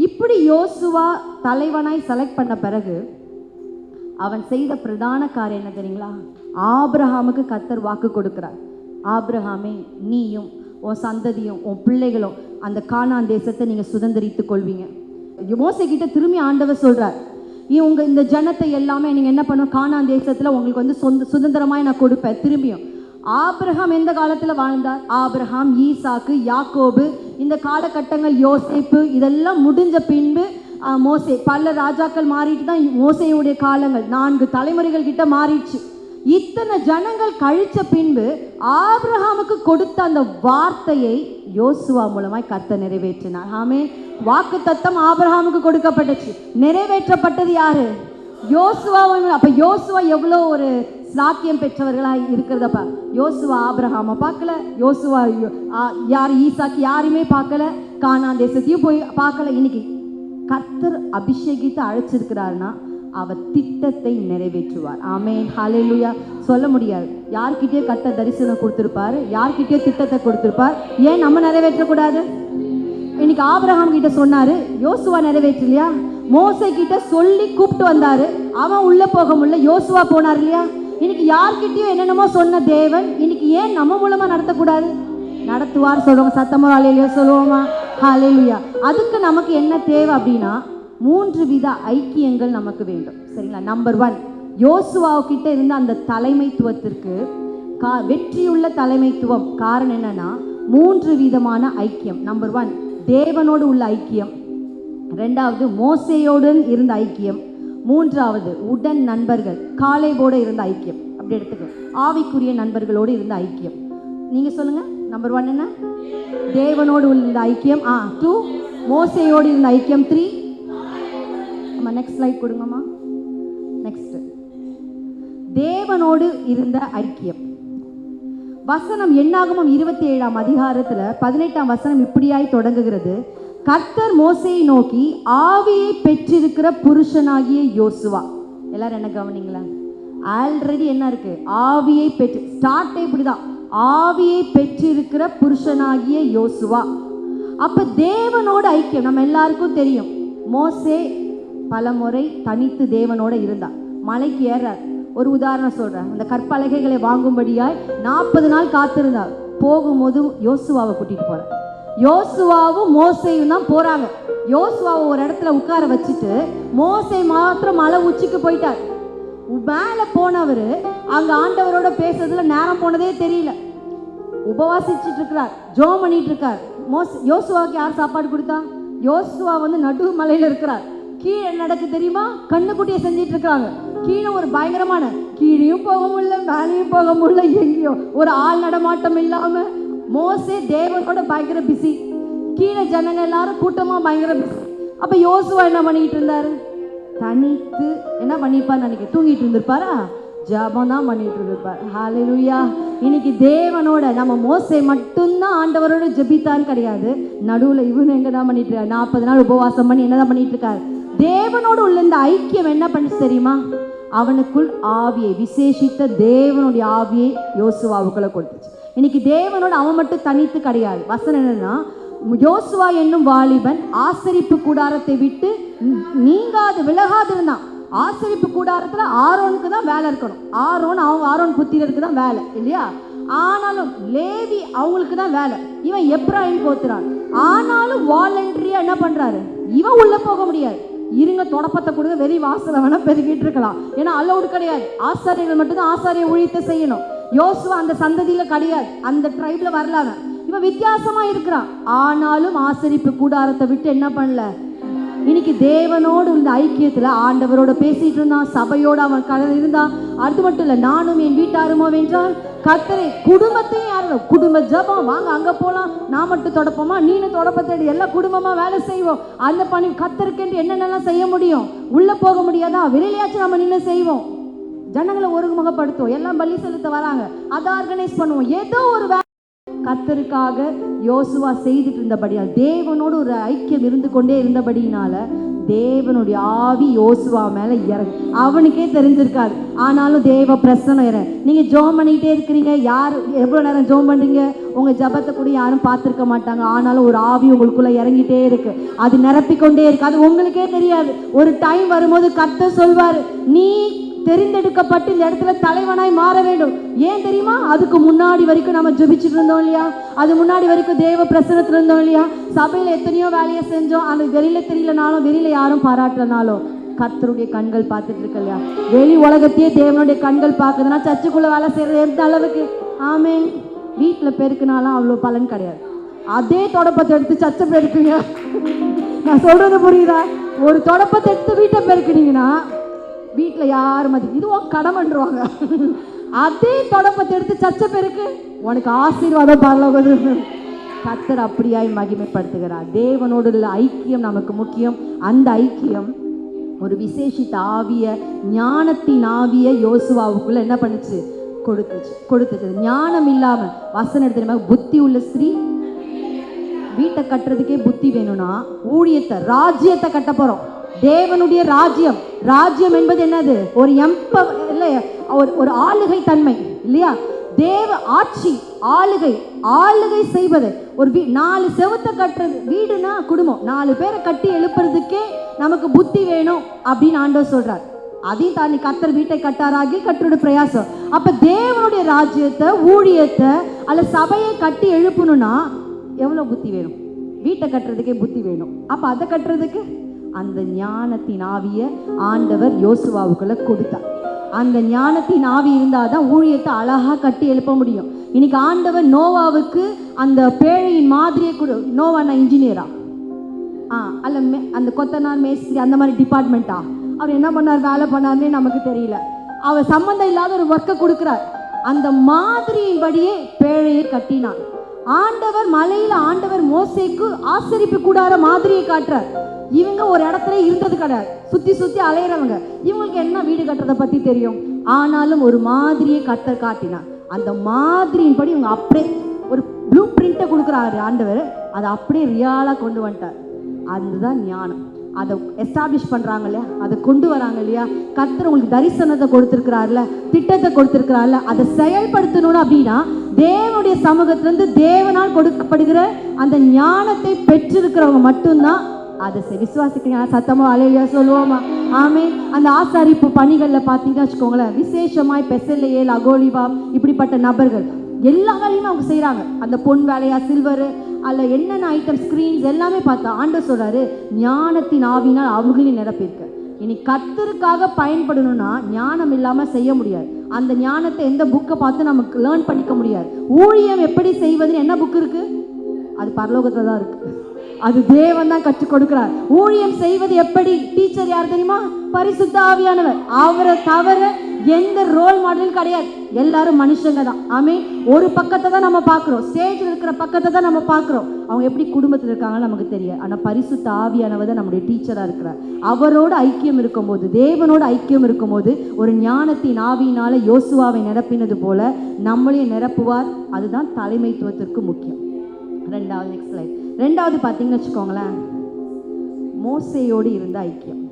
இப்படி யோசுவா தலைவனாய் செலக்ட் பண்ண பிறகு அவன் செய்த பிரதான காரியம் என்ன தெரியுங்களா? ஆபிரகாமுக்கு கர்த்தர் வாக்கு கொடுக்கிறார். ஆபிரகாமே, நீயும் உன் சந்ததியும் உன் பிள்ளைகளும் அந்த கானான் தேசத்தை நீங்க சுதந்திரித்துக் கொள்வீங்க. மோசே கிட்ட திரும்பி ஆண்டவர் சொல்றார், உங்க இந்த ஜனத்தை எல்லாமே நீங்க என்ன பண்ணும்? கானான் தேசத்துல உங்களுக்கு சுதந்திரமாய் நான் கொடுப்பேன். திரும்பியும் ஆபிரகாம் எந்த காலத்துல வாழ்ந்தார்? ஆபிரகாம், ஈசாக்கு, யாக்கோபு, இந்த காலகட்டங்கள், யோசேப்பு, இதெல்லாம் முடிஞ்ச பின்பு மோசே, பல ராஜாக்கள் மாறிட்டு தான் மோசேயுடைய காலங்கள் 4 தலைமுறைகள் கிட்ட மாறிடுச்சு. இத்தனை ஜனங்கள் கழிச்ச பின்பு ஆபிரகாமுக்கு கொடுத்த அந்த வார்த்தையை யோசுவா மூலமாய் கர்த்தர் நிறைவேற்றினார். ஆமென். வாக்கு தத்தம் ஆபிரகாமுக்கு கொடுக்கப்பட்டுச்சு, நிறைவேற்றப்பட்டது யாரு? யோசுவா. அப்ப யோசுவா எவ்வளோ ஒரு சாக்கியம் பெற்றவர்களா இருக்கிறதப்பா. யோசுவா ஆபிரகாமை பார்க்கல, யோசுவா யார் ஈசாக்கு யாருமே பார்க்கல, கானான் தேசத்தையும் போய் பார்க்கல. இன்னைக்கு கர்த்தர் அபிஷேகித்து அழைச்சிருக்கிறாருன்னா அவர் திட்டத்தை நிறைவேற்றுவார். ஆமென். ஹல்லேலூயா. சொல்ல முடியாது, யார்கிட்டயோ கர்த்தர் தரிசனம் கொடுத்திருப்பாரு, யார்கிட்டயோ திட்டத்தை கொடுத்திருப்பார். ஏன் நம்ம நிறைவேற்றக்கூடாது? இன்னைக்கு ஆபிரகாம் கிட்ட சொன்னாரு, யோசுவா நிறைவேற்றலையா? மோசே கிட்ட சொல்லி கூப்பிட்டு வந்தாரு, அவன் உள்ள போக முடியல, யோசுவா போனார் இல்லையா? இன்னைக்கு யார்கிட்டயோ என்னென்னமோ சொன்ன தேவன் இன்னைக்கு ஏன் நம்ம மூலமா நடத்தக்கூடாது? நடத்துவார். சொல்லுவோம் சத்தமா ஹல்லேலூயா சொல்லுவோமா? ஹல்லேலூயா. அதுக்கு நமக்கு என்ன தேவை அப்படின்னா 3 வித ஐக்கியங்கள் நமக்கு வேண்டும். சரிங்களா? நம்பர் 1, யோசுவாவுக்கிட்ட இருந்த அந்த தலைமைத்துவத்திற்கு வெற்றியுள்ள தலைமைத்துவம் காரணம் என்னன்னா 3 விதமான ஐக்கியம். நம்பர் 1, தேவனோடு உள்ள ஐக்கியம். 2வது, மோசேயோடு இருந்த ஐக்கியம். 3வது, உடன் நண்பர்கள் காலேபோடு இருந்த ஐக்கியம். அப்படி எடுத்துக்க, ஆவிக்குரிய நண்பர்களோடு இருந்த ஐக்கியம். நீங்க சொல்லுங்க. நம்பர் 1 என்ன? தேவனோடு இருந்த ஐக்கியம். 2, மோசேயோடு இருந்த ஐக்கியம். 3, நெக்ஸ்ட் ஸ்லைட் கொடுங்கம்மா. நெக்ஸ்ட், தேவனோடு இருந்த ஐக்கியம். வசனம் என்னாகமம் 27ஆம் அதிகாரத்துல 18ஆம் வசனம் இப்படியாய் தொடங்குகிறது. கர்த்தர் மோசேயை நோக்கி ஆவியை பெற்றிருக்கிற புருஷனாகிய யோசுவா. எல்லாரும் என்ன கவனிங்களா? ஆல்ரெடி என்ன இருக்கு? ஆவியை பெற்று. ஸ்டார்ட் இப்படிதான், ஆவியை பெற்றிருக்கிற புருஷனாகிய யோசுவா. அப்ப தேவனோட ஐக்கியம் நம்ம எல்லாருக்கும் தெரியும். மோசே பல முறை தனித்து தேவனோட இருந்தார். மலைக்கு ஏறார். ஒரு உதாரணம் சொல்றேன். அந்த கற்பலகைகளை வாங்கும்படியாய் 40 நாள் காத்திருந்தார். போகும்போது யோசுவாவை கூட்டிட்டு போறார். யோசுவாவும் மோசேயும் தான் போறாங்க. யோசுவாவை ஒரு இடத்துல உட்கார வச்சுட்டு மோசே மாத்திரம் மலை உச்சிக்கு போயிட்டார். மேலே போனவர் அங்க ஆண்டவரோட பேசுறதுல நேரம் போனதே தெரியல. உபவாசிச்சுட்டு இருக்கிறார், ஜோம் பண்ணிட்டு இருக்கார். யோசுவாவுக்கு யார் சாப்பாடு கொடுத்தா? யோசுவா நடு மலையில இருக்கிறார். கீழே நடக்கு தெரியுமா? கண்ணுக்குட்டியை செஞ்சிட்டு இருக்காங்க. கீழே ஒரு பயங்கரமான, கீழேயும் போக முடியல, மேலேயும் போக முடியல, எங்கேயோ ஒரு ஆள் நடமாட்டம் இல்லாம மோசே தேவனோட பயங்கர பிஸி, கீழே ஜனங்க எல்லாரும் கூட்டமா பயங்கர பிஸி. அப்ப யோசுவா என்ன பண்ணிட்டு இருந்தாரு? தனித்து என்ன பண்ணிப்பார் நினைக்க? தூங்கிட்டு இருந்திருப்பாரா? ஜபம் தான் பண்ணிட்டு இருப்பார். ஹalleluya. இன்னைக்கு தேவனோட நம்ம மோசே மட்டும்தான் ஆண்டவரோட ஜெபித்தான்னு கிடையாது. நடுவுல இவனு எங்க தான் பண்ணிட்டு இருக்காரு? 40 நாள் உபவாசம் பண்ணி என்னதான் பண்ணிட்டு இருக்காரு? தேவனோடு உள்ள இந்த ஐக்கியம் என்ன பண்ணுச்சு தெரியுமா? அவனுக்குள் ஆவியை, விசேஷித்த தேவனுடைய ஆவியை யோசுவாவுக்குள்ள கொடுத்துச்சு. இன்னைக்கு தேவனோட அவன் மட்டும் தனித்து கிடையாது. வசனம் என்னன்னா, யோசுவா என்னும் வாலிபன் ஆசரிப்பு கூடாரத்தை விட்டு நீங்காது விலகாது இருந்தான். ஆசரிப்பு கூடாரத்துல ஆரோனுக்கு தான் வேலை இருக்கணும். ஆரோன் புத்திரருக்கு தான் வேலை இல்லையா? ஆனாலும் லேவி அவங்களுக்கு தான் வேலை. இவன் எப்ராயிம் கோத்திரான். ஆனாலும் வாலண்டரியா என்ன பண்றாரு? இவன் உள்ள போக முடியாது. இருங்க, தொடப்பத்தை கொடுங்க, வெறி வாசலை வேணா பெருகிட்டு இருக்கலாம். ஏன்னா அலௌடு கிடையாது. ஆசாரியர்கள் மட்டும்தான் ஆசாரிய ஊழியத்தை செய்யணும். யோசுவா அந்த சந்ததியில கிடையாது, அந்த ட்ரைப்ல வரலாங்க. இவன் வித்தியாசமா இருக்கிறான். ஆனாலும் ஆசரிப்பு கூடாரத்தை விட்டு என்ன பண்ணல? இன்னைக்கு தேவனோடு இந்த ஐக்கியத்துல ஆண்டவரோட பேசிட்டு இருந்தான், சபையோட அவன் கலந்து இருந்தான். அது மட்டும் இல்ல, நானும் என் வீட்டாருமோ வென்றால் கர்த்தரை, குடும்பத்தையும் யாரும் குடும்ப ஜபம், வாங்க அங்க போலாம், நான் மட்டும் தொடப்போமா, நீனும் தொடப்பத்தேடி எல்லாம் குடும்பமா வேலை செய்வோம். அந்த பணி கர்த்தருக்கு என்னென்னலாம் செய்ய முடியும்? உள்ள போக முடியாதா? வெளியிலையாச்சும் நம்ம நின்று செய்வோம். ஜனங்களை ஒருமுகப்படுத்துவோம். எல்லாம் பலி செலுத்த வராங்க, அதை ஆர்கனைஸ் பண்ணுவோம். ஏதோ ஒரு கர்த்தருக்காக யோசுவா செய்துட்டு இருந்தபடியால், தேவனோடு ஒரு ஐக்கியம் இருந்து கொண்டே இருந்தபடினால தேவனுடைய ஆவி யோசுவா மேல இறங்கு. அவனுக்கே தெரிஞ்சிருக்காது, ஆனாலும் தேவ பிரசன்னம். நீங்க ஜோம் பண்ணிக்கிட்டே இருக்கிறீங்க, யார் எவ்வளவு நேரம் ஜோம் பண்றீங்க, உங்க ஜபத்தை கூட யாரும் பார்த்துருக்க மாட்டாங்க. ஆனாலும் ஒரு ஆவி உங்களுக்குள்ள இறங்கிட்டே இருக்கு, அது நிரப்பிக்கொண்டே இருக்கு. அது உங்களுக்கே தெரியாது. ஒரு டைம் வரும்போது கர்த்தர் சொல்வாரு, நீ தெரிந்தெடுக்கப்பட்டு இந்த இடத்துல தலைவனாய் மாற வேண்டும். ஏன் தெரியுமா? அதுக்கு முன்னாடி வரைக்கும் நம்ம ஜெபிச்சுட்டு இருந்தோம் இல்லையா? அது முன்னாடி வரைக்கும் தேவ பிரசனத்துல இருந்தோம் இல்லையா? சபையில எத்தனையோ வேலையை செஞ்சோம். அது வெளியில தெரியலனாலும், வெளியில யாரும் பாராட்டலனாலும் கர்த்தருடைய கண்கள் பார்த்துட்டு இருக்கு இல்லையா? வெளி உலகத்தையே தேவனுடைய கண்கள் பார்க்குதுன்னா சர்ச்சுக்குள்ள வேலை செய்யறது எந்த அளவுக்கு? ஆமேன். வீட்டில் பெருக்குனாலும் அவ்வளோ பலன் கிடையாது. அதே தொடப்பத்தை எடுத்து சர்ச்சை பெருக்குங்க. நான் சொல்றது புரியுதா? ஒரு தொடப்பத்தை எடுத்து வீட்டை பெருக்குனீங்கன்னா வீட்டில் யாரும் இதுவும் கடமைன்றுவாங்க. அதே தொடப்பத்தை எடுத்து சர்ச்சை பெருக்கு, உனக்கு ஆசீர்வாதம் பரலோகது. கர்த்தர் அப்படியாய் மகிமைப்படுத்துகிறார். தேவனோடு உள்ள ஐக்கியம் நமக்கு முக்கியம். அந்த ஐக்கியம் ஒரு விசேஷித்த ஆவிய, ஞானத்தின் ஆவிய யோசுவாவுக்குள்ள என்ன பண்ணுச்சு? கொடுத்துச்சு. ஞானம் இல்லாம, வசனம் எடுத்து, புத்தி உள்ள ஸ்திரீ, வீட்டை கட்டுறதுக்கே புத்தி வேணும்னா ஊழியத்தை, ராஜ்யத்தை கட்ட போறோம். தேவனுடைய ராஜ்யம். ராஜ்யம் என்பது என்னது? ஒரு ஒரு ஆளுகை தன்மை இல்லையா? தேவ ஆட்சி, ஆளுகை செய்வது. ஒரு 4 செவத்தை கட்டுறது, வீடுனா குடும்பம், 4 பேரை கட்டி எழுப்புறதுக்கே நமக்கு புத்தி வேணும் அப்படின்னு ஆண்டவர் சொல்றார். அதையும் தாண்டி கர்த்தர் வீட்டை கட்டாராகி கட்டுறது பிரயாசம். அப்ப தேவனுடைய ராஜ்யத்தை, ஊழியத்தை அல்ல சபையை கட்டி எழுப்பணும்னா எவ்வளவு புத்தி வேணும்? வீட்டை கட்டுறதுக்கே புத்தி வேணும். அப்ப அதை கட்டுறதுக்கு அந்த ஞானத்தின் ஆவிய ஆண்டவர் யோசுவாவுக்குள்ள கொடுத்தார். அந்த ஞானத்தின் ஆவி இருந்தாதான் ஊழியத்தை அழகா கட்டி எழுப்ப முடியும். இன்னைக்கு ஆண்டவர் நோவாவுக்கு அந்த பேழையின் மாதிரியே கொடு. நோவானா இன்ஜினியரா? அல்ல அந்த கொத்தனார், மேஸ்திரி அந்த மாதிரி டிபார்ட்மெண்ட்டா? அவர் என்ன பண்ணார், வேலை பண்ணார்னே நமக்கு தெரியல. அவர் சம்பந்தம் இல்லாத ஒரு ஒர்க்கை கொடுக்கிறார். அந்த மாதிரியின் படியே பேழையை கட்டினான். ஆண்டவர் மலையில ஆண்டவர் மோசேக்கு ஆசரிப்பு கூடார மாதிரியை காட்டுறார். இவங்க ஒரு இடத்துல இருந்தது கிடையாது, சுத்தி அலையிறவங்க. இவங்களுக்கு என்ன வீடு கட்டுறதை பத்தி தெரியும்? ஆனாலும் ஒரு மாதிரியை கர்த்தர் காட்டினார். அந்த மாதிரியின் படி இவங்க அப்படியே ஒரு ப்ளூ பிரிண்ட்டை கொடுக்குறாரு ஆண்டவர். அதை அப்படியே ரியாலா கொண்டு வந்துட்டார். அதுதான் ஞானம். அதை எஸ்டாப்ளிஷ் பண்றாங்க இல்லையா, அதை கொண்டு வராங்க இல்லையா? கர்த்தர் உங்களுக்கு தரிசனத்தை கொடுத்துருக்கிறாருல, திட்டத்தை கொடுத்துருக்கிறாருல, அதை செயல்படுத்தணும். அப்படின்னா தேவனுடைய சமூகத்திலிருந்து தேவனால் கொடுக்கப்படுகிற அந்த ஞானத்தை பெற்றிருக்கிறவங்க மட்டும்தான் அதை விசுவாசிக்கிறீங்க. சத்தமா அலையா சொல்லுவோமா? ஆமே. அந்த ஆசாரிப்பு பணிகளில் பார்த்தீங்கன்னா வச்சுக்கோங்களேன், விசேஷமாய் பெசல்லையேல், அகோலிபா இப்படிப்பட்ட நபர்கள் எல்லா வேலையுமே அவங்க செய்கிறாங்க. அந்த பொன் வேலையா, சில்வரு அல்ல என்னென்ன ஐட்டம், ஸ்க்ரீன்ஸ் எல்லாமே பார்த்தா ஆண்டவர் சொல்றாரு, ஞானத்தின் ஆவினால் அவங்களையும் நிரப்பியிருக்க. இனி கர்த்தருக்காக பயன்படணும்னா ஞானம் இல்லாமல் செய்ய முடியாது. அந்த ஞானத்தை எந்த புக்கை பார்த்து நமக்கு லேர்ன் பண்ணிக்க முடியாது. ஊழியம் எப்படி செய்வதுன்னு என்ன புக் இருக்கு? அது பரலோகத்தில் தான் இருக்கு. அது தேவன் தான் கற்றுக் கொடுக்கிறார். ஊழியம் செய்வது எப்படி? டீச்சர் யார் தெரியுமா? பரிசுத்த ஆவியானவர். அவரை தவிர எந்த ரோல் மாடலும் கிடையாது. எல்லாரும் மனுஷங்க தான். ஆமென். ஒரு பக்கத்தை தான் நம்ம பார்க்குறோம், ஸ்டேஜில் இருக்கிற பக்கத்தை தான் நம்ம பார்க்குறோம். அவங்க எப்படி குடும்பத்தில் இருக்காங்கன்னு நமக்கு தெரியாது. ஆனால் பரிசுத்த ஆவியானவர் தான் நம்முடைய டீச்சராக இருக்கிறார். அவரோட ஐக்கியம் இருக்கும்போது, தேவனோட ஐக்கியம் இருக்கும்போது, ஒரு ஞானத்தின் ஆவியினால யோசுவாவை நிரப்பினது போல நம்மளையும் நிரப்புவார். அதுதான் தலைமைத்துவத்திற்கு முக்கியம். ரெண்டாவது, நெக்ஸ்ட் ஸ்லைட். ரெண்டாவது பார்த்தீங்கன்னு வச்சுக்கோங்களேன், மோசேயோடு இருந்த ஐக்கியம்.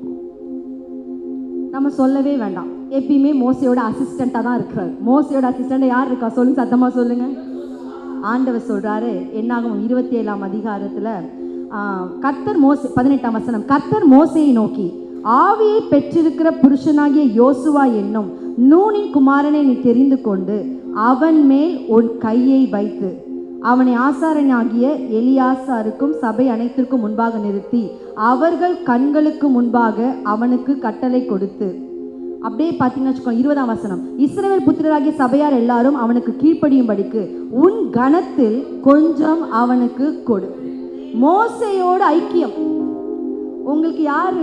நம்ம சொல்லவே வேண்டாம், எப்பயுமே மோசையோட அசிஸ்டண்ட்டாக தான் இருக்கிறார். மோசையோட அசிஸ்டண்ட்டாக யார் இருக்கா சொல்லுங்க, சத்தமாக சொல்லுங்க. ஆண்டவர் சொல்கிறாரு, என்னாகும் 27ஆம் அதிகாரத்தில் கர்த்தர் மோசே 18ஆம் வசனம், கர்த்தர் மோசையை நோக்கி, ஆவியை பெற்றிருக்கிற புருஷனாகிய யோசுவா என்னும் நூனின் குமாரனை நீ தெரிந்து கொண்டு அவன் மேல் உன் கையை வைத்து அவனை ஆசாரனாகிய எலியாசாருக்கும் சபை அனைத்திற்கும் முன்பாக நிறுத்தி அவர்கள் கண்களுக்கு முன்பாக அவனுக்கு கட்டளை கொடுத்து. அப்படியே பார்த்தீங்கன்னு வச்சுக்கோங்க, 20ஆம் வசனம், இஸ்ரவேல் புத்திரராகிய சபையார் எல்லாரும் அவனுக்கு கீழ்ப்படியும்படிக்கு உன் கணத்தில் கொஞ்சம் அவனுக்கு கொடு. மோசையோட ஐக்கியம். உங்களுக்கு யார்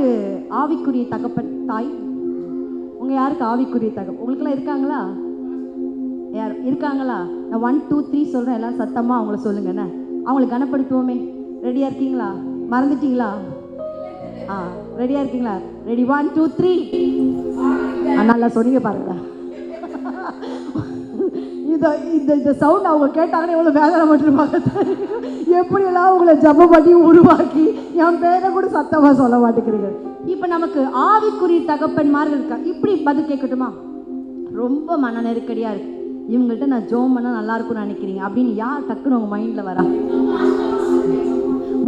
ஆவிக்குரிய தகப்பன் தாய்? உங்கள் யாருக்கு ஆவிக்குரிய தகப்பன்? உங்களுக்கெல்லாம் இருக்காங்களா? யார் இருக்காங்களா? நான் 1 2 3 சொல்கிறேன், எல்லாம் சத்தமாக அவங்கள சொல்லுங்கண்ணே. அவங்களை கனப்படுத்துவோமே. ரெடியாக இருக்கீங்களா? மறந்துட்டீங்களா? ரெடியாக இருக்கீங்களா? ரெடி, 1 2 3. நல்லா சொன்னீங்க பாருங்க. இந்த சவுண்ட் அவங்க கேட்டாங்கன்னா எவ்வளோ வேதனை பண்ணிருப்பாங்க. எப்படியெல்லாம் அவங்கள ஜபம் பண்ணி உருவாக்கி என் பேரை கூட சத்தமாக சொல்ல மாட்டேங்கிறீங்க. இப்போ நமக்கு ஆவிக்குரிய தகப்பன்மார்கள் இருக்கா? இப்படி பதில் கேட்கட்டுமா? ரொம்ப மன நெருக்கடியாக இருக்கு, இவங்கள்ட்ட நான் ஜோம் பண்ணால் நல்லா இருக்கும்னு நினைக்கிறீங்க அப்படின்னு யார் டக்குன்னு உங்கள் மைண்டில் வரா?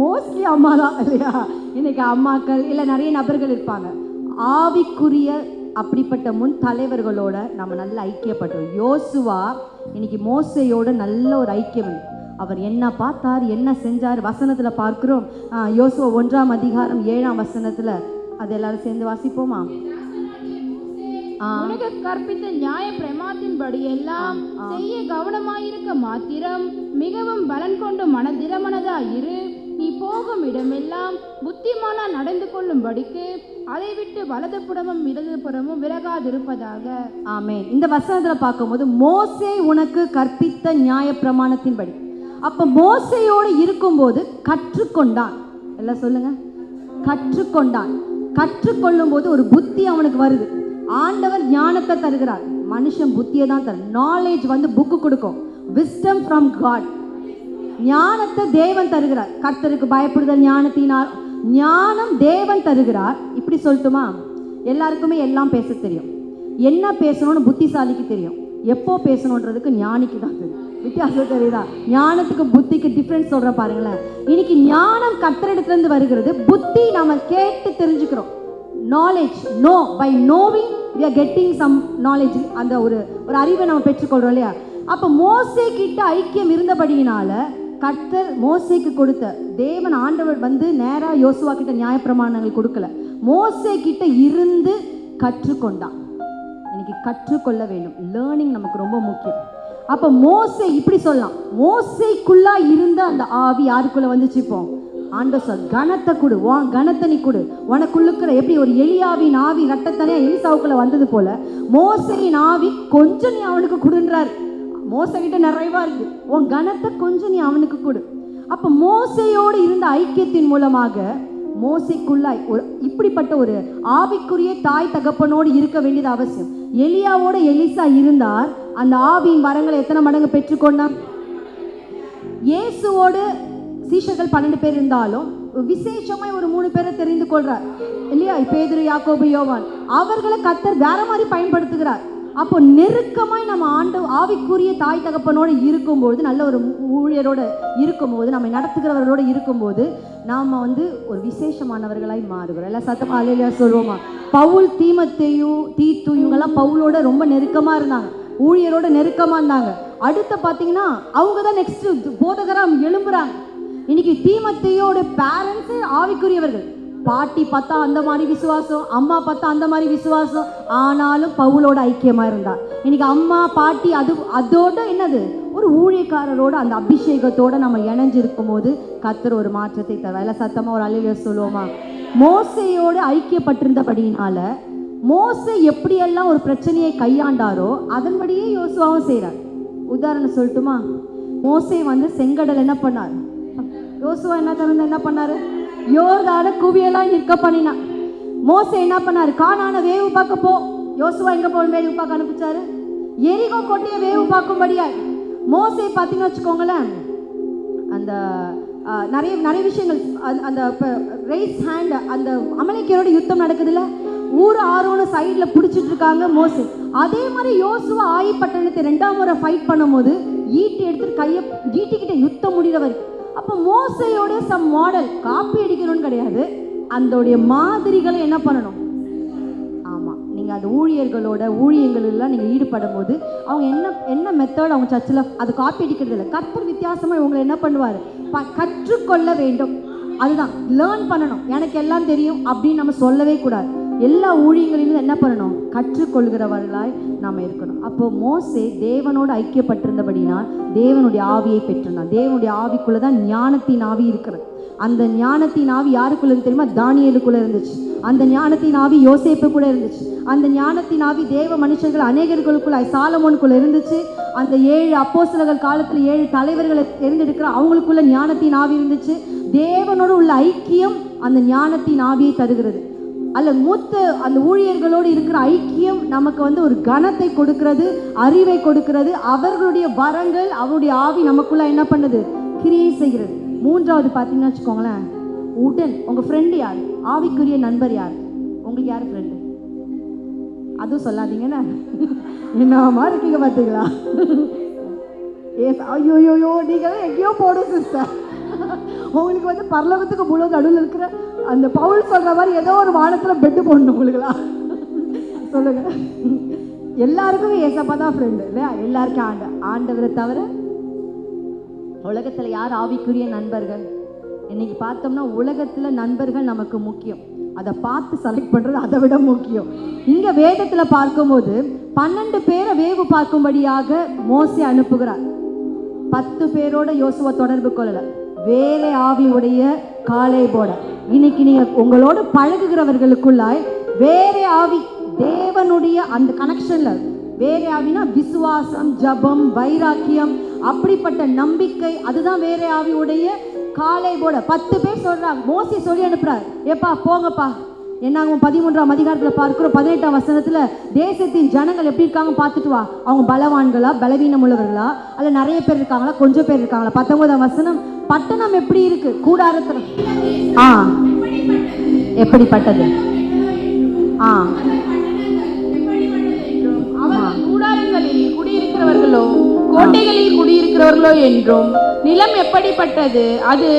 மோஸ்ட்லி அம்மா தான் இல்லையா? இன்னைக்கு அம்மாக்கள் இல்லை நிறைய நபர்கள் இருப்பாங்க. ஆவிக்குரிய அப்படிப்பட்ட முன் தலைவர்களோட நம்ம நல்ல ஐக்கியப்பட்டோம். யோசுவா இன்னைக்கு மோசையோட நல்ல ஒரு ஐக்கியம். அவர் என்ன பார்த்தார், என்ன செஞ்சார், வசனத்தில் பார்க்கிறோம். யோசுவா 1ஆம் அதிகாரம் 7ஆம் வசனத்தில் அது எல்லாரும் சேர்ந்து வாசிப்போமா? உனக்கு கற்பித்த நியாய பிரமாணத்தின்படி எல்லாம் செய்ய கவனமாயிருக்க மாத்திரம் மிகவும் பலன் கொண்டு மனதிரமனதாயிரு. நீ போகும் இடமெல்லாம் புத்திமானா நடந்து கொள்ளும்படிக்கு அதை விட்டு வலது புறமும் இடது புறமும் விலகாதிருப்பதாக. ஆமென். இந்த வசனத்தில் பார்க்கும்போது மோசே உனக்கு கற்பித்த நியாய பிரமாணத்தின்படி, அப்போ மோசையோடு இருக்கும்போது கற்றுக்கொண்டான். எல்லாம் சொல்லுங்க, கற்றுக்கொண்டான். கற்றுக்கொள்ளும் போது ஒரு புத்தி அவனுக்கு வருது. ஆண்டவர் ஞானத்தை தருகிறார், மனுஷன் புத்தியை தான் தரு. நாலேஜ் வந்து புக்கு கொடுக்கும், விஸ்டம் ஃப்ரம் காட். ஞானத்தை தேவன் தருகிறார். கர்த்தருக்கு பயப்படுதல் ஞானத்தினால், ஞானம் தேவன் தருகிறார். இப்படி சொல்லட்டுமா, எல்லாருக்குமே எல்லாம் பேச தெரியும். என்ன பேசணும்னு புத்திசாலிக்கு தெரியும், எப்போ பேசணுன்றதுக்கு ஞானிக்கு தான் தெரியும். வித்தியாசம் தெரியுதா? ஞானத்துக்கு புத்திக்கு டிஃப்ரென்ஸ் சொல்கிறேன் பாருங்களேன். இன்னைக்கு ஞானம் கர்த்தரிடத்துலேருந்து வருகிறது, புத்தி நம்ம கேட்டு தெரிஞ்சுக்கிறோம். Knowledge, no, by knowing we are getting some knowledge. அந்த ஒரு அறிவை நம்ம பெற்றுக்கொள்கிறோம் இல்லையா? அப்போ மோசே கிட்ட ஐக்கியம் இருந்தபடியினால கர்த்தர் மோசேக்கு கொடுத்த தேவன் ஆண்டவர் வந்து நேராக யோசுவா கிட்ட நியாயப்பிரமாணங்கள் கொடுக்கல, மோசே கிட்ட இருந்து கற்றுக்கொண்டான். இன்னைக்கு கற்றுக்கொள்ள வேண்டும். லேர்னிங் நமக்கு ரொம்ப முக்கியம். அப்போ மோசே இப்படி சொல்லலாம், மோசேக்குள்ளா இருந்த அந்த ஆவி யாருக்குள்ள வந்துச்சு? இப்போ ஆண்டவர் சொல், கனத்தை கொடு, கனத்தை நீ கொடு. உனக்குள்ளுக்கிற எப்படி ஒரு எலியாவின் ஆவி ரட்டத்தனையா எலிசாவுக்குள்ள வந்தது போல மோசையின் ஆவி கொஞ்சம் நீ அவனுக்கு கொடுன்றார். மோசைகிட்ட நிறைவா இருக்கு, உன் கனத்தை கொஞ்சம் நீ அவனுக்கு கொடு. அப்போ மோசையோடு இருந்த ஐக்கியத்தின் மூலமாக மோசைக்குள்ளாய் ஒரு இப்படிப்பட்ட ஒரு ஆவிக்குரிய தாய் தகப்பனோடு இருக்க வேண்டியது அவசியம். எலியாவோட எலிசா இருந்தார், அந்த ஆவியின் வரங்களை எத்தனை மடங்கு பெற்றுக்கொண்டான்? இயேசுவோடு சீஷர்கள் 12 பேர் இருந்தாலும் விசேஷமாய் ஒரு 3 பேரை தெரிந்து கொள்றார் இல்லையா? பேதுரு, யாக்கோபு, யோவான். அவர்களை கர்த்தர் வேற மாதிரி பயன்படுத்துகிறார். அப்போ நெருக்கமாய் நம்ம ஆவிக்குரிய தாய் தகப்பனோடு இருக்கும்போது, நல்ல ஒரு ஊழியரோடு இருக்கும்போது, நம்ம நடத்துகிறவர்களோடு இருக்கும்போது நாம் வந்து ஒரு விசேஷமானவர்களாய் மாறுகிறோம். எல்லாம் சத்தம் அல்லேலூயா சொல்லுவோமா? பவுல், தீமோத்தேயு, தீத்து இவங்கெல்லாம் பவுலோட ரொம்ப நெருக்கமாக இருந்தாங்க, ஊழியரோட நெருக்கமாக இருந்தாங்க. அடுத்து பார்த்தீங்கன்னா அவங்க தான் நெக்ஸ்ட் போதகராக எழும்புறாங்க. இன்னைக்கு தீமோத்தேயோட பேரண்ட்ஸு ஆவிக்குரியவர்கள். பாட்டி பார்த்தா அந்த மாதிரி விசுவாசம், அம்மா பார்த்தா அந்த மாதிரி விசுவாசம், ஆனாலும் பவுலோட ஐக்கியமாக இருந்தார். இன்னைக்கு அம்மா பாட்டி அதோட என்னது ஒரு ஊழியக்காரரோட அந்த அபிஷேகத்தோட நம்ம இணைஞ்சிருக்கும் போது கர்த்தர் ஒரு மாற்றத்தை தருவார். எல்லாம் சத்தமா ஒரு அல்லேலூயா சொல்லுவோமா? மோசேயோடு ஐக்கியப்பட்டிருந்தபடியினால மோசே எப்படியெல்லாம் ஒரு பிரச்சனையை கையாண்டாரோ அதன்படியே யோசுவாவும் செய்கிறார். உதாரணம் சொல்லட்டுமா? மோசே வந்து செங்கடல் என்ன பண்ணார், யோசுவா என்ன பண்ணாரு, யோர்தான குவியெல்லாம் நிற்க பண்ணினார். மோசே என்ன பண்ணாரு, கானான வேவு பார்க்க போ, யோசுவா எங்க போய் வேவு பார்க்க அனுப்பிச்சாரு, எரிகோ கோட்டையை வேவு பார்க்கும்படியா. மோசே பார்த்தீங்கன்னு வச்சுக்கோங்களேன், அந்த நிறைய விஷயங்கள், அந்த ரைஸ் ஹேண்ட், அந்த அமலேக்கியரோட யுத்தம் நடக்குதுல்ல, ஊர் ஆரோன்னு சைடில் பிடிச்சிட்டு இருக்காங்க மோசே. அதே மாதிரி யோசுவா ஆயி பட்டணத்தை 2ஆம் முறை ஃபைட் பண்ணும்போது ஈட்டி எடுத்துட்டு கையை ஈட்டிக்கிட்ட யுத்தம் முடிகிறவர். அப்போ மோசையோட சம் மாடல் காப்பி அடிக்கணும்னு கிடையாது, அதோடைய மாதிரிகளை என்ன பண்ணணும். ஆமாம், நீங்கள் அது ஊழியங்களெல்லாம் நீங்கள் ஈடுபடும் போது அவங்க என்ன மெத்தட் அவங்க சர்ச்சில் அது காப்பி அடிக்கிறது இல்லை. கர்த்தர் வித்தியாசமாக இவங்களை என்ன பண்ணுவார், கற்றுக்கொள்ள வேண்டும். அதுதான் லேர்ன் பண்ணணும். எனக்கு எல்லாம் தெரியும் அப்படின்னு நம்ம சொல்லவே கூடாது. எல்லா ஊழியங்களிலும் என்ன பண்ணணும், கற்றுக்கொள்கிறவர்களாய் நாம் இருக்கணும். அப்போ மோசே தேவனோடு ஐக்கியப்பட்டிருந்தபடினால் தேவனுடைய ஆவியை பெற்றிருந்தான். தேவனுடைய ஆவிக்குள்ளே தான் ஞானத்தின் ஆவி இருக்கிறது. அந்த ஞானத்தின் ஆவி யாருக்குள்ள தெரியுமா? தானியேலுக்குள்ளே இருந்துச்சு. அந்த ஞானத்தின் ஆவி யோசேப்பு கூட இருந்துச்சு. அந்த ஞானத்தின் ஆவி தேவ மனுஷர்கள் அநேகர்களுக்குள்ள சாலமோனுக்குள்ள இருந்துச்சு. அந்த 7 அப்போஸ்தலர்கள் காலத்தில் 7 தலைவர்களை தெரிந்தெடுக்கிற அவங்களுக்குள்ள ஞானத்தின் ஆவி இருந்துச்சு. தேவனோடு உள்ள ஐக்கியம் அந்த ஞானத்தின் ஆவியை தருகிறது. அல்ல மூத்த அந்த ஊழியர்களோடு இருக்கிற ஐக்கியம் நமக்கு வந்து ஒரு கனத்தை கொடுக்கிறது, அறிவை கொடுக்கிறது. அவர்களுடைய வரங்கள் அவருடைய ஆவி நமக்குள்ள என்ன பண்ணுது, கிரியை செய்கிறது. 3வது பார்த்தீங்கன்னா வச்சுக்கோங்களேன், உடன் உங்கள் ஃப்ரெண்டு யார், ஆவிக்குரிய நண்பர் யார், உங்களுக்கு யார் ஃப்ரெண்டு? அதுவும் சொல்லாதீங்கண்ணே, என்னமா இருக்கீங்க பார்த்தீங்களா? ஐயோயோயோ நீங்களே எங்கேயோ போடும் சிஸ்டர். உங்களுக்கு வந்து பரலோகத்துக்கு முழு நடுவில் இருக்கிற அந்த பவுல் சொல்ற மாதிரி ஏதோ ஒரு வானத்தில் பெட்டு போடணும் உங்களுக்குலாம். சொல்லுங்க, எல்லாருக்கும் ஏசப்பா தான் ஃப்ரெண்டு இல்லையா? எல்லாருக்கும் ஆண்டவரை தவிர உலகத்தில் யார் ஆவிக்குரிய நண்பர்கள்? இன்னைக்கு பார்த்தோம்னா உலகத்தில் நண்பர்கள் நமக்கு முக்கியம், அதை பார்த்து செலக்ட் பண்ணுறது அதை விட முக்கியம். இங்கே வேதத்தில் பார்க்கும்போது 12 பேரை வேவு பார்க்கும்படியாக மோசே அனுப்புகிறார். 10 பேரோட யோசுவா தொடர்பு கொள்ளலை, வேலை ஆவியுடைய காலேபோட. இன்னைக்கு நீங்கள் உங்களோட பழகுகிறவர்களுக்குள்ளாய் வேற ஆவி, தேவனுடைய அந்த கனெக்ஷனில் வேற ஆவினா விசுவாசம், ஜபம், வைராக்கியம், அப்படிப்பட்ட நம்பிக்கை, அதுதான் வேற ஆவியுடைய காலேபோட. 10 பேர் சொல்றாங்க. மோசே சொல்லி அனுப்புறார், ஏப்பா போங்கப்பா. என்னாகும் 13ஆம் அதிகாரத்தில் பார்க்கிறோம், 18ஆம் வசனத்தில் தேசத்தின் ஜனங்கள் எப்படி இருக்காங்க பார்த்துட்டு வா. அவங்க பலவான்களா, பலவீனம் உள்ளவர்களா, அல்ல நிறைய பேர் இருக்காங்களா, கொஞ்சம் பேர் இருக்காங்களா? 19ஆம் வசனம், பட்டணம் எப்படி இருக்கு, கூடாரத்தில் எப்படிப்பட்டது, கூடாரங்களில் குடியிருக்கிறவர்களோ கோட்டைகளில் குடியிருக்கிறவர்களோ என்றும், நிலம் எப்படிப்பட்டது, அது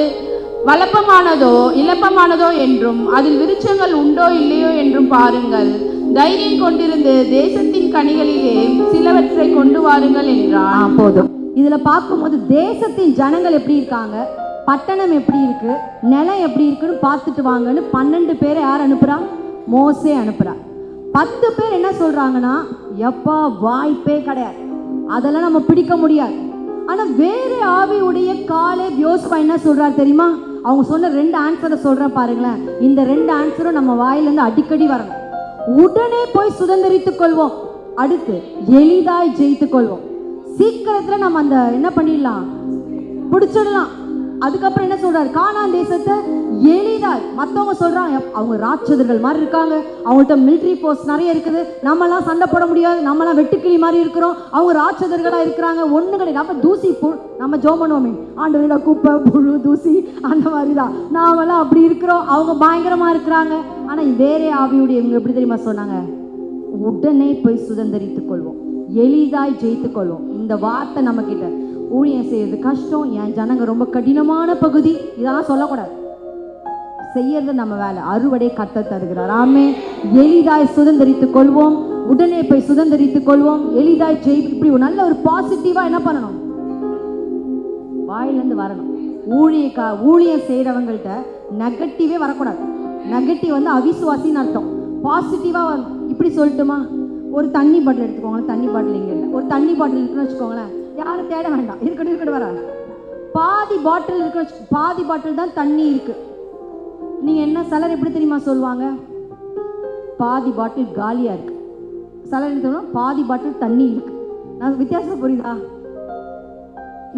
வளப்பமானதோ இலப்பமானதோ என்றும், அதில் விருட்சங்கள் உண்டோ இல்லையோ என்றும் பாருங்கள். தைரியம் கொண்டிருந்து தேசத்தின் கனிகளிலே சிலவற்றை கொண்டு வாருங்கள் என்றான். போதும். இதுல பார்க்கும்போது தேசத்தின் ஜனங்கள் எப்படி இருக்காங்க, பட்டணம் எப்படி இருக்கு, நிலம் எப்படி இருக்குன்னு பார்த்துட்டு வாங்கன்னு 12 பேரை யார் அனுப்புறா? மோசே அனுப்புறா. 10 பேர் என்ன சொல்றாங்கன்னா, எப்பா வாய்ப்பே கிடையாது, அதெல்லாம் நம்ம பிடிக்க முடியாது. ஆனா வேற ஆவியுடைய காலேப் யோசுவா என்ன சொல்றாரு தெரியுமா? அவங்க சொன்ன 2 ஆன்சரை சொல்றேன் பாருங்களேன். இந்த 2 ஆன்சரும் நம்ம வாயிலிருந்து அடிக்கடி வரணும். உடனே போய் சுதந்திரித்துக் கொள்வோம், அடுத்து எளிதாய் ஜெயித்துக் கொள்வோம். சீக்கிரத்துல நம்ம அந்த என்ன பண்ணிடலாம், பிடிச்சிடலாம். அதுக்கப்புறம் என்ன சொல்றாரு, கானான் தேசத்தை எளிதாய். மற்றவங்க சொல்றாங்க அவங்க ராட்சதர்கள் மாதிரி இருக்காங்க, அவங்கள்ட்ட மிலிட்ரி ஃபோர்ஸ் நிறைய இருக்குது, நம்மலாம் சண்டை போட முடியாது, நம்மலாம் வெட்டுக்கிளி மாதிரி இருக்கிறோம், அவங்க ராட்சதர்களா இருக்கிறாங்க. ஒண்ணு கிடையாது, நம்ம தூசி நம்ம ஜோம் பண்ணுவோமே, ஆண்டவரிட குப்பை புழு தூசி அந்த மாதிரி தான் நாமெல்லாம் அப்படி இருக்கிறோம். அவங்க பயங்கரமா இருக்கிறாங்க. ஆனா வேற ஆவியுடைய இவங்க எப்படி தெரியுமா சொன்னாங்க, உடனே போய் சுதந்திரித்துக் கொள்வோம், எளிதாய் ஜெயித்துக் கொள்வோம். இந்த வார்த்தை நம்ம கிட்ட, ஊழியம் செய்யறது கஷ்டம், என் ஜனங்க ரொம்ப கடினமான பகுதி, இதெல்லாம் சொல்லக்கூடாது. செய்யறது நம்ம வேலை, அறுவடை கர்த்தர் தருகிறார். ஆமே. எளிதாய் சுதந்திரித்துக் கொள்வோம், உடனே போய் சுதந்திரித்துக் கொள்வோம், எளிதாய் ஜெயி. இப்படி ஒரு நல்ல ஒரு பாசிட்டிவா என்ன பண்ணணும், வாயிலிருந்து வரணும். ஊழியம் செய்யறவங்கள்ட்ட நெகட்டிவே வரக்கூடாது. நெகட்டிவ் வந்து அவிசுவாசின்னு அர்த்தம். பாசிட்டிவா இப்படி சொல்லட்டுமா, ஒரு தண்ணி பாட்டில் எடுத்துக்கோங்களேன், தண்ணி பாட்டில் இங்கே இல்லை, ஒரு தண்ணி பாட்டில் இருக்குன்னு வச்சுக்கோங்களேன், யாரும் தேட வேண்டாம், இருக்கட்டும் வர. பாதி பாட்டில் இருக்கு, பாதி பாட்டில் தான் தண்ணி இருக்கு. நீங்க என்ன சிலர் எப்படி தெரியுமா சொல்லுவாங்க, பாதி பாட்டில் காலியா இருக்கு. சிலர் என்ன சொல்லுவாங்க, பாதி பாட்டில் தண்ணி இருக்கு. நான் வித்தியாசம் புரியுதா?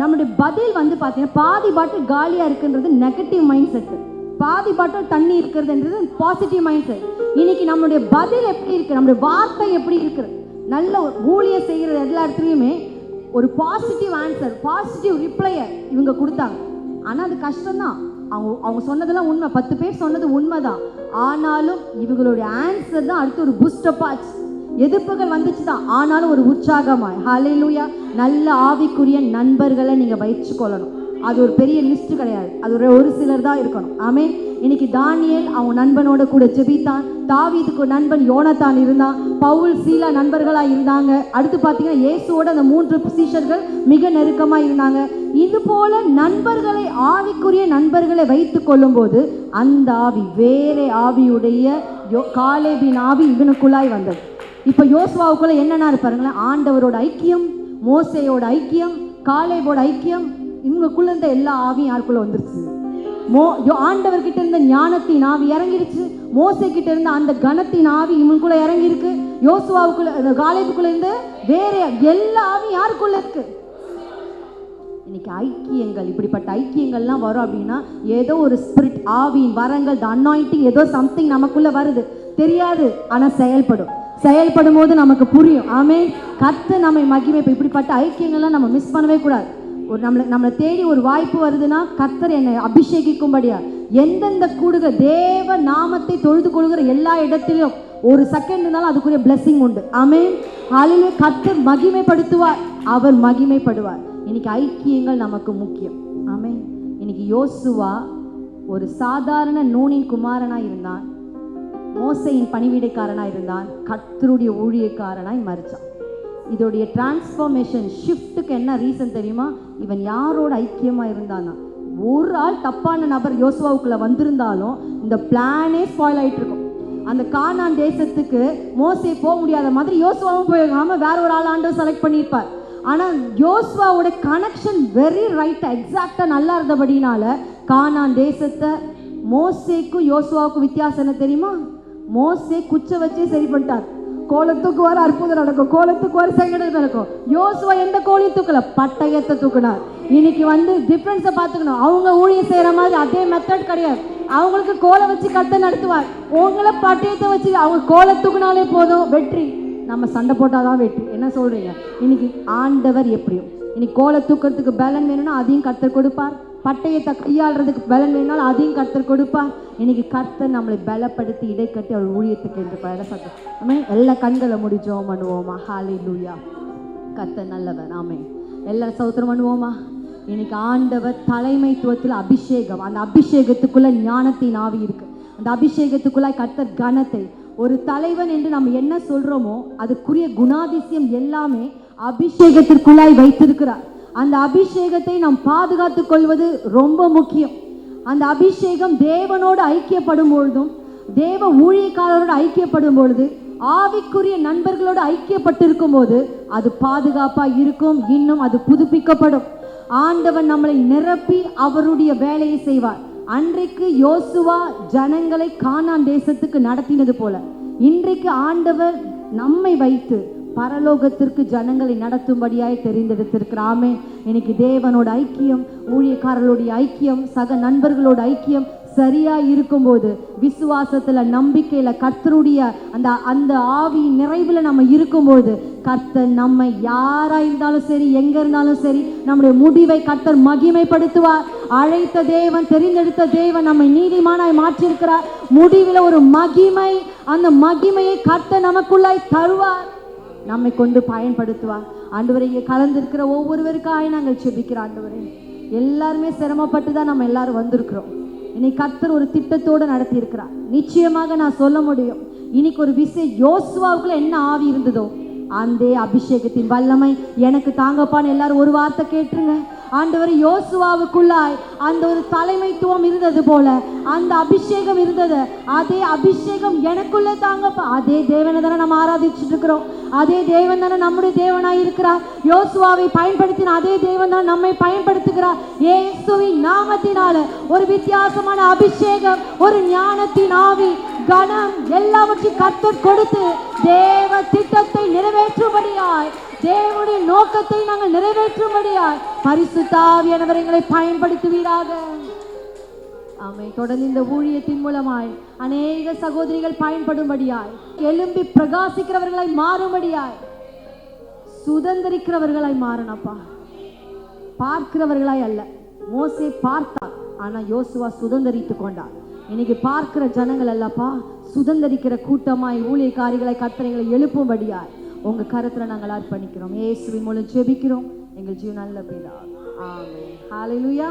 நம்முடைய பதில் வந்து பார்த்தீங்கன்னா பாதி பாட்டில் காலியா இருக்குன்றது நெகட்டிவ் மைண்ட் செட், பாதி பாட்டில் தண்ணி இருக்கிறதுன்றது பாசிட்டிவ் மைண்ட் செட். இன்னைக்கு நம்மளுடைய பதில் எப்படி இருக்கு, நம்மளுடைய வார்த்தை எப்படி இருக்கு, நல்ல ஊழியம் செய்கிற எல்லா இடத்துலையுமே ஒரு பாசிட்டிவ் ஆன்சர், பாசிட்டிவ் ரிப்ளையை இவங்க கொடுத்தாங்க. ஆனால் அது கஷ்டம்தான். அவங்க சொன்னதெல்லாம் உண்மை, 10 பேர் சொன்னது உண்மைதான். ஆனாலும் இவங்களுடைய ஆன்சர் தான் அடுத்து ஒரு பூஸ்டப் ஆச்சு. எதிர்ப்புகள் வந்துச்சு தான், ஆனாலும் ஒரு உற்சாகமாய். ஹல்லேலூயா. நல்ல ஆவிக்குரிய நண்பர்களை நீங்கள் வச்சுக்கொள்ளணும். அது ஒரு பெரிய லிஸ்ட் கிடையாது, அது ஒரு சிலர் தான் இருக்கணும். ஆமென். இன்னைக்கு தானியேல் அவங்க நண்பனோட கூட ஜெபித்தான். தாவீதுக்கு நண்பன் யோனத்தான் இருந்தான். பவுல் சீலா நண்பர்களாக இருந்தாங்க. அடுத்து பார்த்தீங்கன்னா இயேசுவோட அந்த 3 சீஷர்கள் மிக நெருக்கமாக இருந்தாங்க. இது போல நண்பர்களை, ஆவிக்குரிய நண்பர்களை வைத்து கொள்ளும் போது அந்த ஆவி வேற ஆவியுடைய காலேபின் ஆவி இவனுக்குள்ளாய் வந்தது. இப்போ யோசுவாவுக்குள்ள என்னென்ன இருப்பாருங்களேன், ஆண்டவரோட ஐக்கியம், மோசேயோட ஐக்கியம், காலேபோட ஐக்கியம், இவங்களுக்குள்ள இருந்த எல்லா ஆவியும் யாருக்குள்ள வந்துருச்சு. ஆண்டவர்கிட்ட இருந்த ஞானத்தின் ஆவி இறங்கிருச்சு. மோசே கிட்ட இருந்த அந்த கணத்தின் ஆவி இவனுக்குள்ள இறங்கிருக்கு. யோசுவாவுக்குள்ள, காலேபுக்குள்ள இருந்து வேற எல்லா ஆவியும் யாருக்குள்ள இருக்கு. இன்னைக்கு ஐக்கியங்கள், இப்படிப்பட்ட ஐக்கியங்கள்லாம் வரும் அப்படின்னா ஏதோ ஒரு ஸ்பிரிட், ஆவியின் வரங்கள், த அனாயிண்டிங், ஏதோ சம்திங் நமக்குள்ள வருது, தெரியாது, ஆனால் செயல்படும் போது நமக்கு புரியும். ஆமென். கர்த்தர் நம்மை மகிமை. இப்படிப்பட்ட ஐக்கியங்கள்லாம் நம்ம மிஸ் பண்ணவே கூடாது. ஒரு நம்மளை தேடி ஒரு வாய்ப்பு வருதுன்னா கர்த்தர் என்னை அபிஷேகிக்கும்படியா எந்தெந்த கூடுக தேவ நாமத்தை தொழுது கொள்கிற எல்லா இடத்திலும் ஒரு செகண்ட் இருந்தாலும் அதுக்குரிய பிளெஸிங் உண்டு. ஆமென். ஹல்லேலூயா. கர்த்தர் மகிமைப்படுத்துவார், அவர் மகிமைப்படுவார். இன்னைக்கு ஐக்கியங்கள் நமக்கு முக்கியம். ஆமென். இன்னைக்கு யோசுவா ஒரு சாதாரண நூனின் குமாரனாய் இருந்தான், மோசையின் பணிவிடைக்காரனாய் இருந்தான், கர்த்தருடைய ஊழியக்காரனாய் மரிச்சான். இதோடைய டிரான்ஸ்ஃபர்மேஷன் ஷிஃப்ட்டுக்கு என்ன ரீசன் தெரியுமா? இவன் யாரோட ஐக்கியமாக இருந்தானா? ஒரு ஆள் தப்பான நபர் யோசுவாவுக்குள்ளே வந்திருந்தாலும் இந்த பிளானே ஸ்பாயில் ஆகிட்டு இருக்கும். அந்த கானான் தேசத்துக்கு மோசே போக முடியாத மாதிரி யோசுவாவும் போயிருக்காம வேற ஒரு ஆள் ஆண்டவர் செலக்ட் பண்ணியிருப்பார். ஆனால் யோசுவாவோட கனெக்ஷன் வெரி ரைட்டாக எக்ஸாக்டாக நல்லா இருந்தபடினால கானான் தேசத்தை மோசேக்கும் யோசுவாவுக்கும் வித்தியாசம் என்ன தெரியுமா? மோசே குச்சை வச்சே சரி பண்ணிட்டார். கோலத்துக்கு வர அற்புதம் நடக்கும், கோலத்துக்கு வர சங்கடம் நடக்கும். யோசுவா எந்த கோலையும் தூக்கல, பட்டயத்தை தூக்குனார். இன்னைக்கு வந்து டிஃப்ரென்ஸை பார்த்துக்கணும். அவங்க ஊழியம் செய்கிற மாதிரி அதே மெத்தட் கிடையாது. அவங்களுக்கு கோலை வச்சு கர்த்தர் நடத்துவார். உங்களை பட்டயத்தை வச்சு அவங்க கோலை தூக்குனாலே போதும், வெற்றி. நம்ம சண்டை போட்டாதான் வெற்றி. என்ன சொல்றீங்க? இன்னைக்கு ஆண்டவர் எப்படியும் இன்னைக்கு கோலை தூக்கிறதுக்கு பலன் வேணும்னா அதையும் கர்த்தர் கொடுப்பார். பட்டயத்தை கையாளுறதுக்கு பலன் வேணாலும் அதையும் கர்த்தர் கொடுப்பார். இன்னைக்கு கர்த்தர் நம்மளை பலப்படுத்தி இடைக்கட்டி அவர் ஊழியத்துக்கு என்று பல சத்தம். ஆமென். எல்லா கண்களை முடிச்சோம் பண்ணுவோமா? ஹல்லேலூயா. கர்த்தர் நல்லவர். ஆமென். எல்லாரும் சௌத்திரம் பண்ணுவோமா? இன்னைக்கு ஆண்டவர் தலைமைத்துவத்தில் அபிஷேகம், அந்த அபிஷேகத்துக்குள்ள ஞானத்தின் ஆவி இருக்கு. அந்த அபிஷேகத்துக்குள்ள கர்த்தர் கனத்தை, ஒரு தலைவன் என்று நம்ம என்ன சொல்றோமோ அதுக்குரிய குணாதிசயம் எல்லாமே அபிஷேகத்திற்குள்ளாய் வைத்திருக்கிறார். அந்த அபிஷேகத்தை நாம் பாதுகாத்துக் கொள்வது ரொம்ப முக்கியம். அந்த அபிஷேகம் தேவனோடு ஐக்கியப்படும் பொழுதும், தேவ ஊழியக்காரரோடு ஐக்கியப்படும் பொழுது, ஆவிக்குரிய நண்பர்களோடு ஐக்கியப்பட்டிருக்கும் போது அது பாதுகாப்பா இருக்கும். இன்னும் அது புதுப்பிக்கப்படும். ஆண்டவன் நம்மளை நிரப்பி அவருடைய வேலையை செய்வார். அன்றைக்கு யோசுவா ஜனங்களை கானான் தேசத்துக்கு நடத்தினது போல இன்றைக்கு ஆண்டவர் நம்மை வைத்து பரலோகத்திற்கு ஜனங்களை நடத்தும்படியாய் தெரிந்தெடுத்திருக்கிறாமே. இன்னைக்கு தேவனோட ஐக்கியம், ஊழியக்காரர்களுடைய ஐக்கியம், சக நண்பர்களோட ஐக்கியம் சரியா இருக்கும்போது, விசுவாசத்துல, நம்பிக்கையில, கர்த்தருடைய அந்த அந்த ஆவி நிறைவுல நம்ம இருக்கும்போது, கர்த்தர் நம்ம யாரா இருந்தாலும் சரி, எங்க இருந்தாலும் சரி, நம்முடைய முடிவை கர்த்தர் மகிமைப்படுத்துவார். அழைத்த தேவன், தெரிந்தெடுத்த தேவன் நம்மை நீதிமானாய் மாற்றியிருக்கிறார். முடிவில் ஒரு மகிமை, அந்த மகிமையை கர்த்தர் நமக்குள்ளாய் தருவார், நம்மை கொண்டு பயன்படுத்துவார். ஆண்டவரே, கலந்திருக்கிற ஒவ்வொருவருக்காக நாங்கள் செபிக்கிறோம். ஆண்டவரே, எல்லாருமே சிரமப்பட்டு தான் நம்ம எல்லாரும் வந்திருக்கிறோம். இன்னைக்கு கர்த்தர் ஒரு திட்டத்தோடு நடத்தி இருக்கிறார். நிச்சயமாக நான் சொல்ல முடியும், இன்னைக்கு ஒரு யோசுவாவுக்குள்ள என்ன ஆவி இருந்ததோ அந்த அபிஷேகத்தின் வல்லமை எனக்கு தாங்கப்பான்னு எல்லாரும் ஒரு வார்த்தை கேட்டுருங்க. ஆண்டவர் யோசுவாவுக்குள்ளாய் அந்த ஒரு தலைமைத்துவம் இருந்தது போல, அந்த அபிஷேகம் இருந்தது. அதே அபிஷேகம் எனக்குள்ள தாங்கப்பா. அதே தேவனை தானே நம்ம ஆராதிச்சுட்டு இருக்கிறோம். அதே தேவன் தானே நம்முடைய தேவனாய் இருக்கிறார். யோசுவாவை பயன்படுத்தின அதே தேவன் தான் நம்மை பயன்படுத்துகிறார். இயேசுவின் நாமத்தினால ஒரு வித்தியாசமான அபிஷேகம், ஒரு ஞானத்தின் ஆவி, கனம் எல்லாவற்றையும் கர்த்தர் கொடுத்து தேவ திட்டத்தை நிறைவேற்றும்படியாய், தேவனுடைய நோக்கத்தை நாங்கள் நிறைவேற்றும்படியாய் பரிசுத்த ஆவியானவர் எங்களை பயன்படுத்துவீராக. ஆமென். தொடர்ந்து இந்த ஊழியத்தின் மூலமாய் அநேக சகோதரிகள் பயன்படும்படியாய், எழும்பி பிரகாசிக்கிறவர்களாய் மாறும்படியாய், சுதந்திரிக்கிறவர்களாய் மாறனப்பா. பார்க்கிறவர்களாய் அல்ல. மோசே பார்த்தார், ஆனா யோசுவா சுதந்திரித்துக் கொண்டார். இன்னைக்கு பார்க்கிற ஜனங்கள் அல்லப்பா, சுதந்திரிக்கிற கூட்டமாய் ஊழியக்காரிகளை கர்த்தரை எழுப்பும்படியாய் உங்க கருத்துல நாங்கள் அர்ப்பணிக்கிறோம். இயேசுவின் மூலம் ஜெபிக்கிறோம் எங்கள் ஜீவன் நல்ல பிதாவே. ஆமென். ஹalleluya.